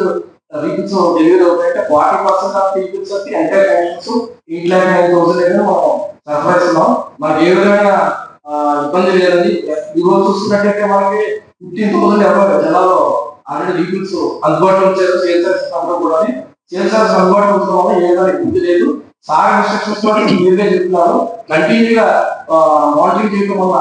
రీడింగ్స్ డెలివరీ అవుతాయంటే 40% ఆఫ్ రీడింగ్స్ వచ్చి ఎంటైర్ కనెక్షన్స్ 8,09,000 అనేది మనం సరఫరా ఇస్తున్నాం. మనకి ఏ విధమైన ఇబ్బంది లేదండి. ఈ రోజు చూసుకున్నట్టయితే మనకి 15,000 ఎవరో జిల్లాలో ఆల్రెడీ రీడింగ్స్ అందుబాటులో ఉంచారు. సేల్స్ కూడా సేల్స్ అందుబాటులో ఉంచడం వల్ల ఏ విధంగా ఇబ్బంది లేదు. సార్ ఇన్స్ట్రక్షన్స్ కూడా క్లియర్గా చెప్తున్నారు. కంటిన్యూగా మానిటరింగ్ చేయడం వల్ల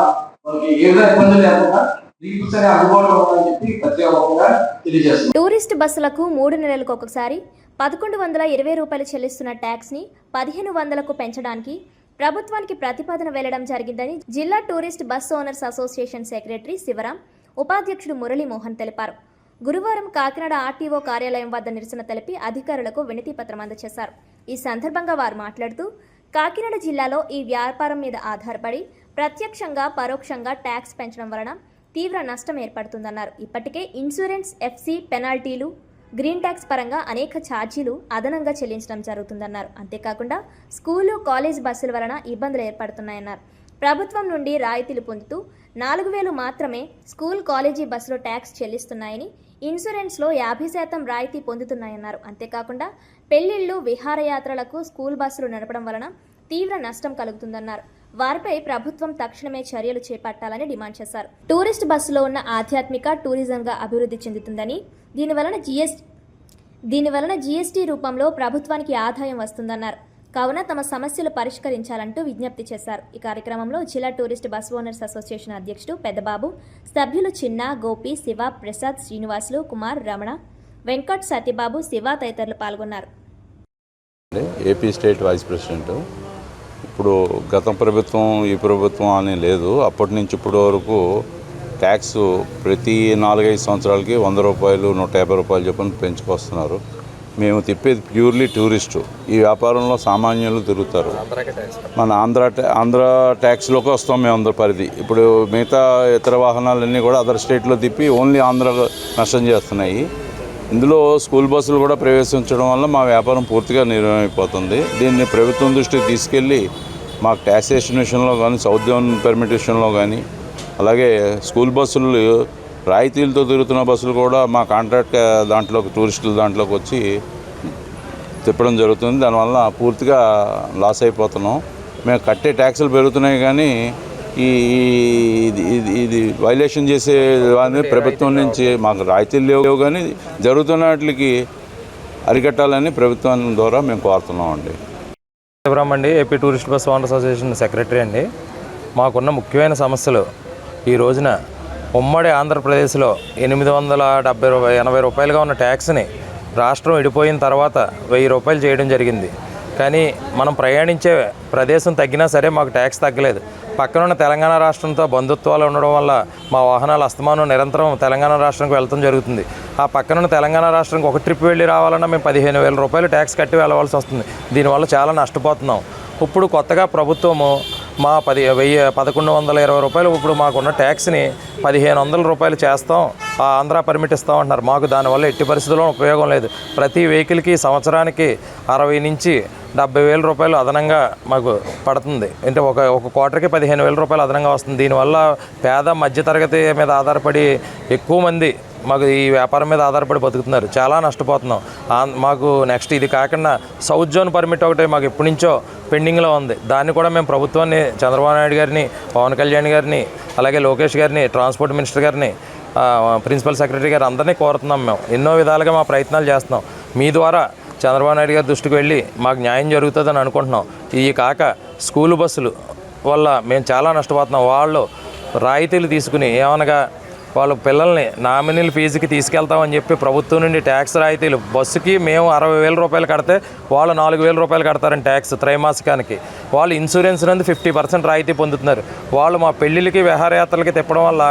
మనకి ఏదైనా ఇబ్బందులు లేకుండా రీఫండ్స్ అనేవి అందుబాటులో ఉన్నాయని చెప్పి ప్రత్యేకంగా తెలియజేస్తున్నారు. టూరిస్ట్ బస్సులకు 3 నెలలకు ఒకసారి 1120 రూపాయలు చెల్లిస్తున్న ట్యాక్స్ని 1500కు పెంచడానికి ప్రభుత్వానికి ప్రతిపాదన వెళ్లడం జరిగిందని జిల్లా tourist bus owners association secretary Sivaram, ఉపాధ్యక్షుడు మురళీమోహన్ తెలిపారు. గురువారం కాకినాడ ఆర్టీఓ కార్యాలయం వద్ద నిరసన తెలిపి అధికారులకు వినతి పత్రం అందజేశారు. ఈ సందర్భంగా వారు మాట్లాడుతూ కాకినాడ జిల్లాలో ఈ వ్యాపారం మీద ఆధారపడి ప్రత్యక్షంగా పరోక్షంగా ట్యాక్స్ పెంచడం వలన తీవ్ర నష్టం ఏర్పడుతుందన్నారు. ఇప్పటికే ఇన్సూరెన్స్, ఎఫ్సీ, పెనాల్టీలు, గ్రీన్ ట్యాక్స్ పరంగా అనేక ఛార్జీలు అదనంగా చెల్లించడం జరుగుతుందన్నారు. అంతేకాకుండా స్కూలు, కాలేజ్ బస్సుల వలన ఇబ్బందులు ఏర్పడుతున్నాయన్నారు. ప్రభుత్వం నుండి రాయితీలు పొందుతూ 4000 మాత్రమే స్కూల్, కాలేజీ బస్సులో ట్యాక్స్ చెల్లిస్తున్నాయని, ఇన్సూరెన్స్లో 50% రాయితీ పొందుతున్నాయన్నారు. అంతేకాకుండా పెళ్లిళ్లు, విహారయాత్రలకు స్కూల్ బస్సులు నడపడం వలన తీవ్ర నష్టం కలుగుతుందన్నారు. వారిపై ప్రభుత్వం తక్షణమే చర్యలు చేపట్టాలని డిమాండ్ చేశారు. టూరిస్ట్ బస్సులో ఉన్న ఆధ్యాత్మిక టూరిజంగా అభివృద్ధి చెందుతుందని, దీనివలన జీఎస్టీ రూపంలో ప్రభుత్వానికి ఆదాయం వస్తుందన్నారు. కావున తమ సమస్యలు పరిష్కరించాలంటూ విజ్ఞప్తి చేశారు. ఈ కార్యక్రమంలో జిల్లా టూరిస్ట్ బస్ ఓనర్స్ అసోసియేషన్ అధ్యక్షుడు పెద్దబాబు, సభ్యులు చిన్న, గోపి, శివ, ప్రసాద్, శ్రీనివాసులు, కుమార్, రమణ, వెంకట్, సత్యబాబు, శివ తదితరులు పాల్గొన్నారు. AP state vice president. ఇప్పుడు గత ప్రభుత్వం, ఈ ప్రభుత్వం అని లేదు, అప్పటి నుంచి ఇప్పటి వరకు ట్యాక్స్ ప్రతి 4-5 సంవత్సరాలకి 100 రూపాయలు, 150 రూపాయలు చొప్పున పెంచుకొస్తున్నారు. మేము తిప్పేది ప్యూర్లీ టూరిస్టు. ఈ వ్యాపారంలో సామాన్యులు తిరుగుతారు. మన ఆంధ్ర ట్యాక్స్లోకి వస్తాం మేము అందరి పరిధి. ఇప్పుడు మిగతా ఇతర వాహనాలన్నీ కూడా అదర్ స్టేట్లో తిప్పి ఓన్లీ ఆంధ్ర నష్టం చేస్తున్నాయి. ఇందులో స్కూల్ బస్సులు కూడా ప్రవేశించడం వల్ల మా వ్యాపారం పూర్తిగా నిర్వహించిపోతుంది. దీన్ని ప్రభుత్వం దృష్టికి తీసుకెళ్ళి మాకు ట్యాక్సేషన్ విషయంలో కానీ, సౌత్ జోన్ పర్మిట్ విషయంలో కానీ, అలాగే స్కూల్ బస్సులు రాయితీలతో తిరుగుతున్న బస్సులు కూడా మా కాంట్రాక్ట్ దాంట్లోకి, టూరిస్టుల దాంట్లోకి వచ్చి తిప్పడం జరుగుతుంది. దానివల్ల పూర్తిగా లాస్ అయిపోతున్నాం. మేము కట్టే ట్యాక్సులు పెరుగుతున్నాయి కానీ ఇది వైలేషన్ చేసే వారిని ప్రభుత్వం నుంచి మాకు రాయితీలు లేవు కానీ జరుగుతున్న వాటికి అరికట్టాలని ప్రభుత్వం ద్వారా మేము కోరుతున్నాం అండి. శివరామ్ అండి, AP tourist bus owners association secretary అండి. మాకున్న ముఖ్యమైన సమస్యలు ఈ రోజున ఉమ్మడి ఆంధ్రప్రదేశ్లో 880 రూపాయలుగా ఉన్న ట్యాక్స్ని రాష్ట్రం విడిపోయిన తర్వాత 1000 రూపాయలు చేయడం జరిగింది. కానీ మనం ప్రయాణించే ప్రదేశం తగ్గినా సరే మాకు ట్యాక్స్ తగ్గలేదు. పక్కనున్న తెలంగాణ రాష్ట్రంతో బంధుత్వాలు ఉండడం వల్ల మా వాహనాలు అస్తమానం నిరంతరం తెలంగాణ రాష్ట్రానికి వెళ్తాం జరుగుతుంది. ఆ పక్కనున్న తెలంగాణ రాష్ట్రానికి ఒక ట్రిప్ వెళ్ళి రావాలన్నా మేము 15,000 రూపాయలు ట్యాక్స్ కట్టి వెళ్ళవలసి వస్తుంది. దీనివల్ల చాలా నష్టపోతున్నాం. ఇప్పుడు కొత్తగా ప్రభుత్వము మా 1120 రూపాయలు ఇప్పుడు మాకున్న ట్యాక్స్ని 1500 రూపాయలు చేస్తాం, ఆంధ్ర పర్మిట్ ఇస్తాం అంటున్నారు. మాకు దానివల్ల ఎట్టి పరిస్థితుల్లో ఉపయోగం లేదు. ప్రతి వెహికల్కి సంవత్సరానికి 60 నుంచి 70,000 రూపాయలు అదనంగా మాకు పడుతుంది. అంటే ఒక క్వార్టర్కి 15,000 రూపాయలు అదనంగా వస్తుంది. దీనివల్ల పేద మధ్యతరగతి మీద ఆధారపడి ఎక్కువ మంది మాకు ఈ వ్యాపారం మీద ఆధారపడి బతుకుతున్నారు. చాలా నష్టపోతున్నాం. మాకు నెక్స్ట్ ఇది కాకుండా సౌత్ జోన్ పర్మిట్ ఒకటి మాకు ఎప్పటి నుంచో పెండింగ్లో ఉంది. దాన్ని కూడా మేము ప్రభుత్వాన్ని, చంద్రబాబు నాయుడు గారిని, పవన్ కళ్యాణ్ గారిని, అలాగే లోకేష్ గారిని, ట్రాన్స్పోర్ట్ మినిస్టర్ గారిని, ప్రిన్సిపల్ సెక్రటరీ గారు అందరినీ కోరుతున్నాం. మేము ఎన్నో విధాలుగా మా ప్రయత్నాలు చేస్తున్నాం. మీ ద్వారా చంద్రబాబు నాయుడు గారి దృష్టికి వెళ్ళి మాకు న్యాయం జరుగుతుందని అనుకుంటున్నాం. ఇవి కాక స్కూల్ బస్సులు వల్ల మేము చాలా నష్టపోతున్నాం. వాళ్ళు రాయితీలు తీసుకుని ఏమనగా వాళ్ళ పిల్లల్ని నామినల్ ఫీజుకి తీసుకెళ్తామని చెప్పి ప్రభుత్వం నుండి ట్యాక్స్ రాయితీలు, బస్సుకి మేము 60,000 రూపాయలు కడితే వాళ్ళు 4,000 రూపాయలు కడతారని ట్యాక్స్ త్రైమాసికానికి. వాళ్ళు ఇన్సూరెన్స్ నుండి 50% రాయితీ పొందుతున్నారు. వాళ్ళు మా పెళ్ళిళ్ళకి, విహారయాత్రలకి తిప్పడం వల్ల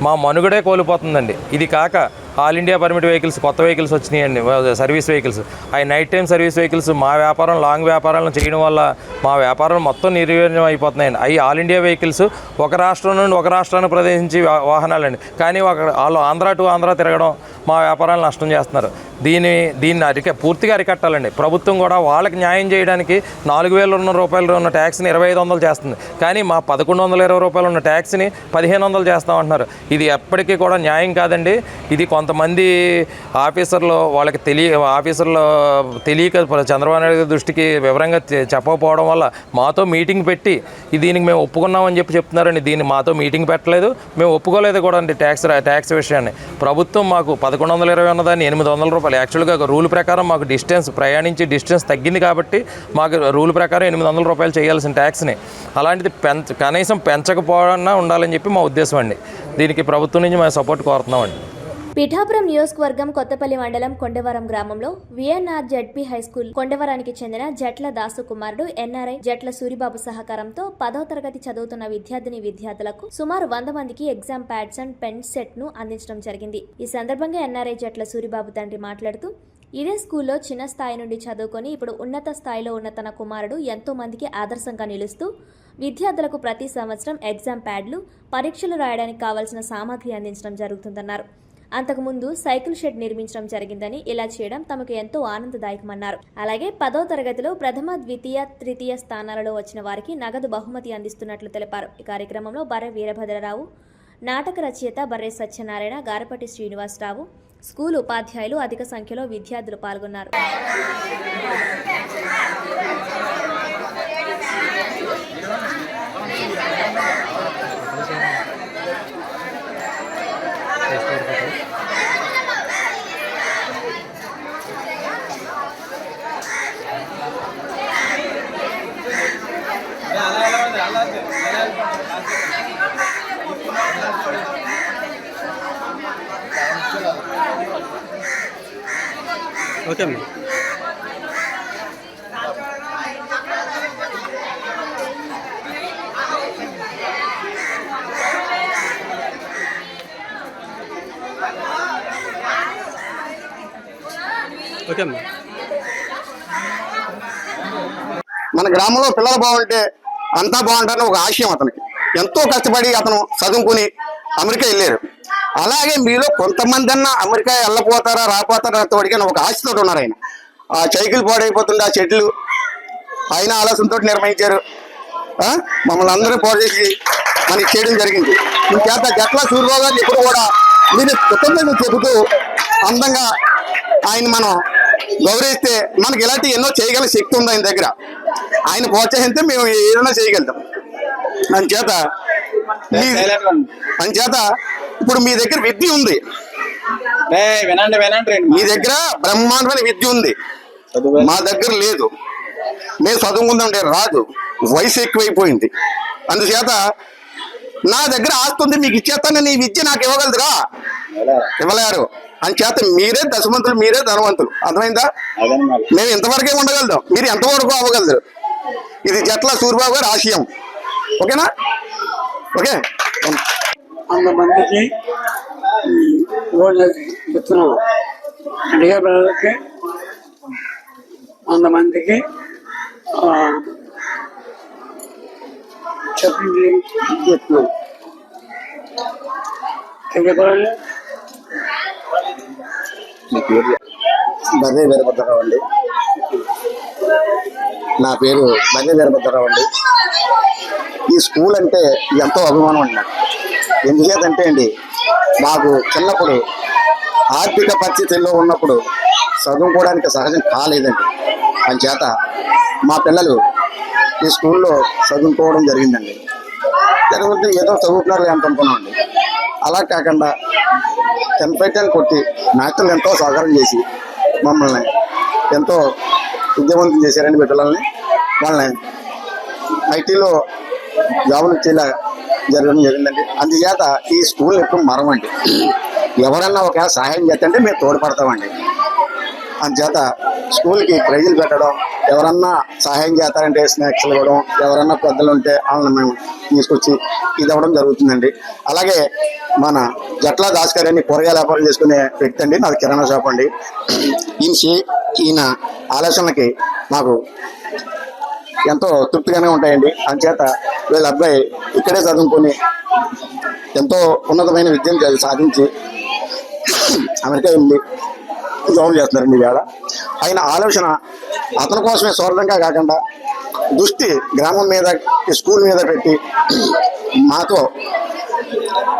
మా మనుగడే కోల్పోతుందండి. ఇది కాక ఆల్ ఇండియా పర్మిట్ వెహికల్స్, కొత్త వెహికల్స్ వచ్చినాయండి, సర్వీస్ వెహికల్స్. అవి నైట్ టైం సర్వీస్ వెహికల్స్ మా వ్యాపారం, లాంగ్ వ్యాపారాలను చేయడం వల్ల మా వ్యాపారం మొత్తం నిర్వీర్యం అయిపోతున్నాయండి. అవి ఆల్ ఇండియా వెహికల్స్ ఒక రాష్ట్రం నుండి ఒక రాష్ట్రాన్ని ప్రవేశించి వాహనాలండి. కానీ వాళ్ళు ఆంధ్ర టు ఆంధ్ర తిరగడం మా వ్యాపారాలను నష్టం చేస్తున్నారు. దీన్ని పూర్తిగా అరికట్టాలండి. ప్రభుత్వం కూడా వాళ్ళకి న్యాయం చేయడానికి 4,000 రూపాయలు ఉన్న ట్యాక్స్ని 2,500 చేస్తుంది. కానీ మా 1120 రూపాయలు ఉన్న ట్యాక్స్ని 1,500 చేస్తామంటున్నారు. ఇది ఎప్పటికీ కూడా న్యాయం కాదండి. ఇది కొంతమంది ఆఫీసర్లు వాళ్ళకి తెలియక చంద్రబాబు నాయుడు దృష్టికి వివరంగా చెప్పకపోవడం వల్ల మాతో మీటింగ్ పెట్టి దీనికి మేము ఒప్పుకున్నామని చెప్తున్నారండి. దీన్ని మాతో మీటింగ్ పెట్టలేదు, మేము ఒప్పుకోలేదు కూడా అండి ట్యాక్స్ విషయాన్ని. ప్రభుత్వం మాకు 1120 ఉన్నదాన్ని 800 రూపాయలు. యాక్చువల్గా రూల్ ప్రకారం మాకు ప్రయాణించి డిస్టెన్స్ తగ్గింది కాబట్టి మాకు రూల్ ప్రకారం 800 రూపాయలు చేయాల్సిన ట్యాక్స్ని అలాంటిది కనీసం పెంచకపోవన్నా ఉండాలని చెప్పి మా ఉద్దేశం అండి. దీనికి ప్రభుత్వం నుంచి మేము సపోర్ట్ కోరుతున్నామండి. పిఠాపురం నియోజకవర్గం కొత్తపల్లి మండలం కొండవరం గ్రామంలో విఎన్ఆర్ జెడ్పీ హైస్కూల్ కొండవరానికి చెందిన జట్ల దాసు కుమారుడు ఎన్ఆర్ఐ జట్ల సూరిబాబు సహకారంతో 10వ తరగతి చదువుతున్న విద్యార్థులకు సుమారు 100 మందికి exam pads and pen set ను అందించడం జరిగింది. ఈ సందర్భంగా ఎన్ఆర్ఐ జట్ల సూరిబాబు తండ్రి మాట్లాడుతూ ఇదే స్కూల్లో చిన్న స్థాయి నుండి చదువుకొని ఇప్పుడు ఉన్నత స్థాయిలో ఉన్న తన కుమారుడు ఎంతో మందికి ఆదర్శంగా నిలుస్తూ విద్యార్థులకు ప్రతి సంవత్సరం ఎగ్జామ్ ప్యాడ్లు, పరీక్షలు రాయడానికి కావాల్సిన సామాగ్రి అందించడం జరుగుతుందన్నారు. అంతకుముందు సైకిల్ షెడ్ నిర్మించడం జరిగిందని, ఇలా చేయడం తమకు ఎంతో ఆనందదాయకమన్నారు. అలాగే 10వ తరగతిలో ప్రథమ, ద్వితీయ, తృతీయ స్థానాలలో వచ్చిన వారికి నగదు బహుమతి అందిస్తున్నట్లు తెలిపారు. ఈ కార్యక్రమంలో బర్రె వీరభద్రరావు, నాటక రచయిత బర్రె సత్యనారాయణ, గారపటి శ్రీనివాసరావు, స్కూల్ ఉపాధ్యాయులు అధిక సంఖ్యలో విద్యార్థులు పాల్గొన్నారు. ఓకే అమ్మా. ఓకే అమ్మా. మన గ్రామంలో పిల్లలు బాగుంటే అంతా బాగుంటారని ఒక ఆశయం అతనికి. ఎంతో కష్టపడి అతను చదువుకుని అమెరికా వెళ్ళారు. అలాగే మీలో కొంతమంది అన్నా అమెరికా వెళ్ళపోతారా రాపోతారా తోడికని ఒక ఆశతో ఉన్నారు ఆయన. ఆ సైకిల్ పాడైపోతుంది, ఆ చెట్లు ఆయన ఆలోచనతో నిర్వహించారు. మమ్మల్ని అందరూ పాడు చేసి మనకి చేయడం జరిగింది. ఇంకేత జట్ల సూర్యబాబు గారిని ఎప్పుడు కూడా మీరు కృతజ్ఞతలు చెబుతూ అందంగా ఆయన మనం గౌరవిస్తే మనకి ఇలాంటి ఎన్నో చేయగల శక్తి ఉంది ఆయన దగ్గర. ఆయన ప్రోత్సహిస్తే మేము ఏదైనా చేయగలుగుతాం. అంచేత ఇప్పుడు మీ దగ్గర విద్య ఉంది, మీ దగ్గర బ్రహ్మాండమైన విద్య ఉంది, మా దగ్గర లేదు. మేము చదువుకుందామంటే రాదు, వయసు ఎక్కువైపోయింది. అందుచేత నా దగ్గర ఆస్తుంది మీకు ఇచ్చేస్తాను, నీ విద్య నాకు ఇవ్వగలదురా, ఇవ్వలేరు. అంచేత మీరే దశమంతులు, మీరే ధనవంతులు. అర్థమైందా? మేము ఇంతవరకే ఉండగలుగుతాం, మీరు ఎంతవరకు అవ్వగలరు. ఇది జట్ల సూర్యబాబు గారి ఆశయం. ఓకేనా? ఓకే. అంతమందికి చెప్తున్నాం, అడిగే పిల్లలకి అంతమందికి చెప్తున్నాం. తెలియపడాలి. బర్రె వీరభద్రరావు అండి. నా పేరు బర్రె వీరభద్రరావు అండి. ఈ స్కూల్ అంటే ఎంతో అభిమానం అండి నాకు. ఎందుచేతంటే అండి, మాకు చిన్నప్పుడు ఆర్థిక పరిస్థితుల్లో ఉన్నప్పుడు చదువుకోవడానికి సహజం కాలేదండి. అందుచేత మా పిల్లలు ఈ స్కూల్లో చదువుకోవడం జరిగిందండి. లేకపోతే ఏదో చదువుతున్నారు ఎంత అనుకున్నామండి. అలా కాకుండా 10 కొట్టి నాయకులు ఎంతో సహకారం చేసి మమ్మల్ని ఎంతో విద్యావంతం చేశారండి. మీ పిల్లల్ని వాళ్ళని ఐటీలో జాబులు ఇచ్చేలా జరగడం జరిగిందండి. అందుచేత ఈ స్కూల్ ఎప్పుడు మరవండి. ఎవరన్నా ఒక సహాయం చేస్తుంటే మేము తోడ్పడతామండి. అందుచేత స్కూల్కి ప్రైజులు పెట్టడం, ఎవరన్నా సహాయం చేస్తారంటే స్నాక్స్ ఇవ్వడం, ఎవరన్నా పెద్దలు ఉంటే వాళ్ళని మేము తీసుకొచ్చి ఇది అవ్వడం జరుగుతుందండి. అలాగే మన జట్ల దాస్ గారు అని కూరగాయల వ్యాపారం చేసుకునే వ్యక్తి అండి. నాది కిరాణా షాప్ అండి. ఈయన ఆలోచనలకి నాకు ఎంతో తృప్తిగానే ఉంటాయండి. అందుచేత వీళ్ళ అబ్బాయి ఇక్కడే చదువుకొని ఎంతో ఉన్నతమైన విద్యను సాధించి అమెరికా వెళ్ళి జాబ్ చేస్తున్నారండి. ఈవేళ ఆయన ఆలోచన అతని కోసమే స్వార్థంగా కాకుండా దృష్టి గ్రామం మీద, స్కూల్ మీద పెట్టి మాతో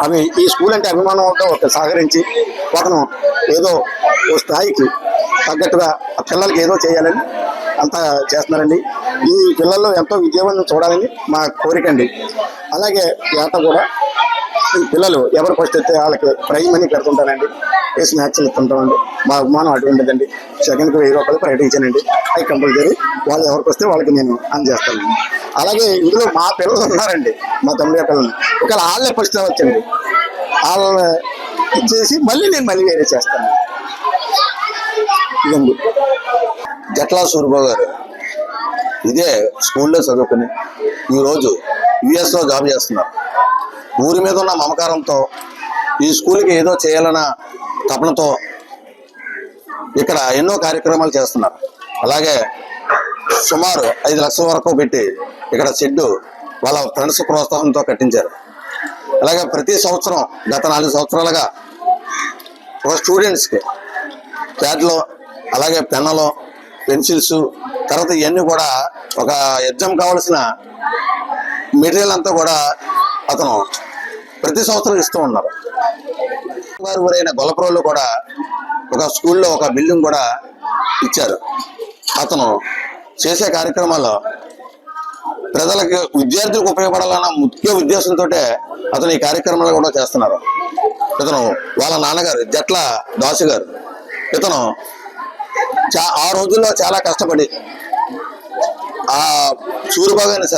అవి ఈ స్కూల్ అంటే అభిమానంతో సహకరించి అతను ఏదో ఓ స్థాయికి తగ్గట్టుగా ఆ పిల్లలకి ఏదో చేయాలని అంతా చేస్తున్నారండి. ఈ పిల్లల్లో ఎంతో విద్యావంతం చూడాలని మా కోరిక అండి. అలాగే ఏట కూడా ఈ పిల్లలు ఎవరు ఫస్ట్ అయితే వాళ్ళకి ప్రైజ్ మనీ పెడుతుంటానండి, స్నాక్స్ ఇస్తుంటామండి. మా అభిమానం అటువంటిదండి. సెకండ్కి 1000 రూపాయలు ప్రకటించానండి. అవి కంపల్సరీ వాళ్ళు ఎవరికి వస్తే వాళ్ళకి నేను అందజేస్తాను. అలాగే ఇందులో మా పిల్లలు ఉన్నారండి, మా తమ్ముడి పిల్లలు. ఒకవేళ వాళ్ళే ఫస్ట్ వచ్చండి, వాళ్ళని ఇచ్చేసి నేను మళ్ళీ వేరే చేస్తాను. ఇదండి. జట్లా సూర్యబాబు గారు ఇదే స్కూల్లో చదువుకుని ఈరోజు యుఎస్లో జాబ్ చేస్తున్నారు. ఊరి మీద ఉన్న మమకారంతో ఈ స్కూల్కి ఏదో చేయాలన్న తపనతో ఇక్కడ ఎన్నో కార్యక్రమాలు చేస్తున్నారు. అలాగే సుమారు 5 లక్షల వరకు పెట్టి ఇక్కడ షెడ్డు వాళ్ళ ఫ్రెండ్స్ ప్రోత్సాహంతో కట్టించారు. అలాగే ప్రతి సంవత్సరం గత 4 సంవత్సరాలుగా ఒక స్టూడెంట్స్కి ప్యాడ్లు, అలాగే పెన్నులు, పెన్సిల్స్, తర్వాత ఇవన్నీ కూడా ఒక ఎగ్జామ్ కావాల్సిన మెటీరియల్ అంతా కూడా అతను ప్రతి సంవత్సరం ఇస్తూ ఉన్నారు. వారి ఊరైన గొల్లపురంలో కూడా ఒక స్కూల్లో ఒక బిల్డింగ్ కూడా ఇచ్చారు. అతను చేసే కార్యక్రమాల్లో ప్రజలకు, విద్యార్థులకు ఉపయోగపడాలన్న ముఖ్య ఉద్దేశంతో అతను ఈ కార్యక్రమాలు కూడా చేస్తున్నారు. ఇతను వాళ్ళ నాన్నగారు జట్ల దాసు గారు, ఇతను ఆ రోజుల్లో చాలా కష్టపడి ఆ సూర్యబాబు గారిని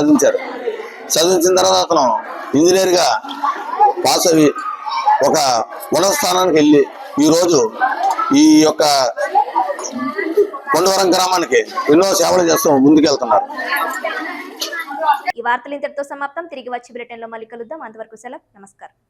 చదివించిన తర్వాత అతను ఇంజనీర్గా పాస్ అయ్యి ఒక ఉన్నత స్థానానికి వెళ్ళి ఈరోజు ఈ యొక్క కొండవరం గ్రామానికి ఎన్నో సేవలు చేస్తూ ముందుకెళ్తున్నారు. ఈ వార్తలు ఇంతటితో సమాప్తం. తిరిగి వచ్చి బ్రిటన్లో మళ్ళీ కలుద్దాం. అంతవరకు సెలవు. నమస్కారం.